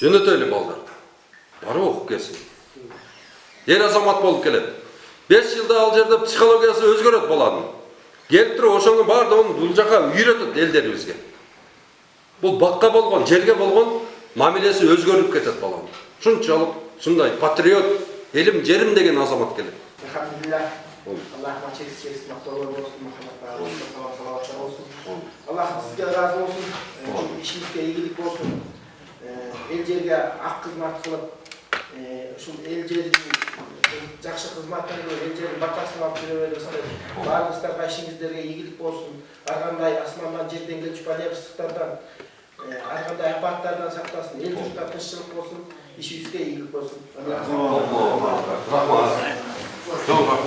Жөнөтөйлү балдар. Барып окуп келсин. Эр азамат болуп келет. 5 жылда ал жерде психологиясы өзгөрөт баланын. Келип туруп ошонун баардыгын бул жака үйрөтөт элдерибизге. Бул бакка болгон, жерге болгон мамилеси өзгөрүп кетет баланын. Шунчалык ушундай патриот, элим жерим деген азамат келет. Elhamdülillah. Allah'ıma çeksiz maktalar olsun, Muhammed olsun, salavatlar olsun. Allah sizge razı olsun, işimizde iyilik olsun. Elcerge ak hizmet kılıp, şu elcerin jakşı hizmetten göre elcerin batasını alıp veriyorsanız, barınızda işimizde iyilik olsun. Arkanday asmandan жерден келip çıkan sıklardan, arkanday apatlardan saklasın, el yurtta tınçılık olsun, işimizde iyilik olsun. Rahmat. Çok rahmat.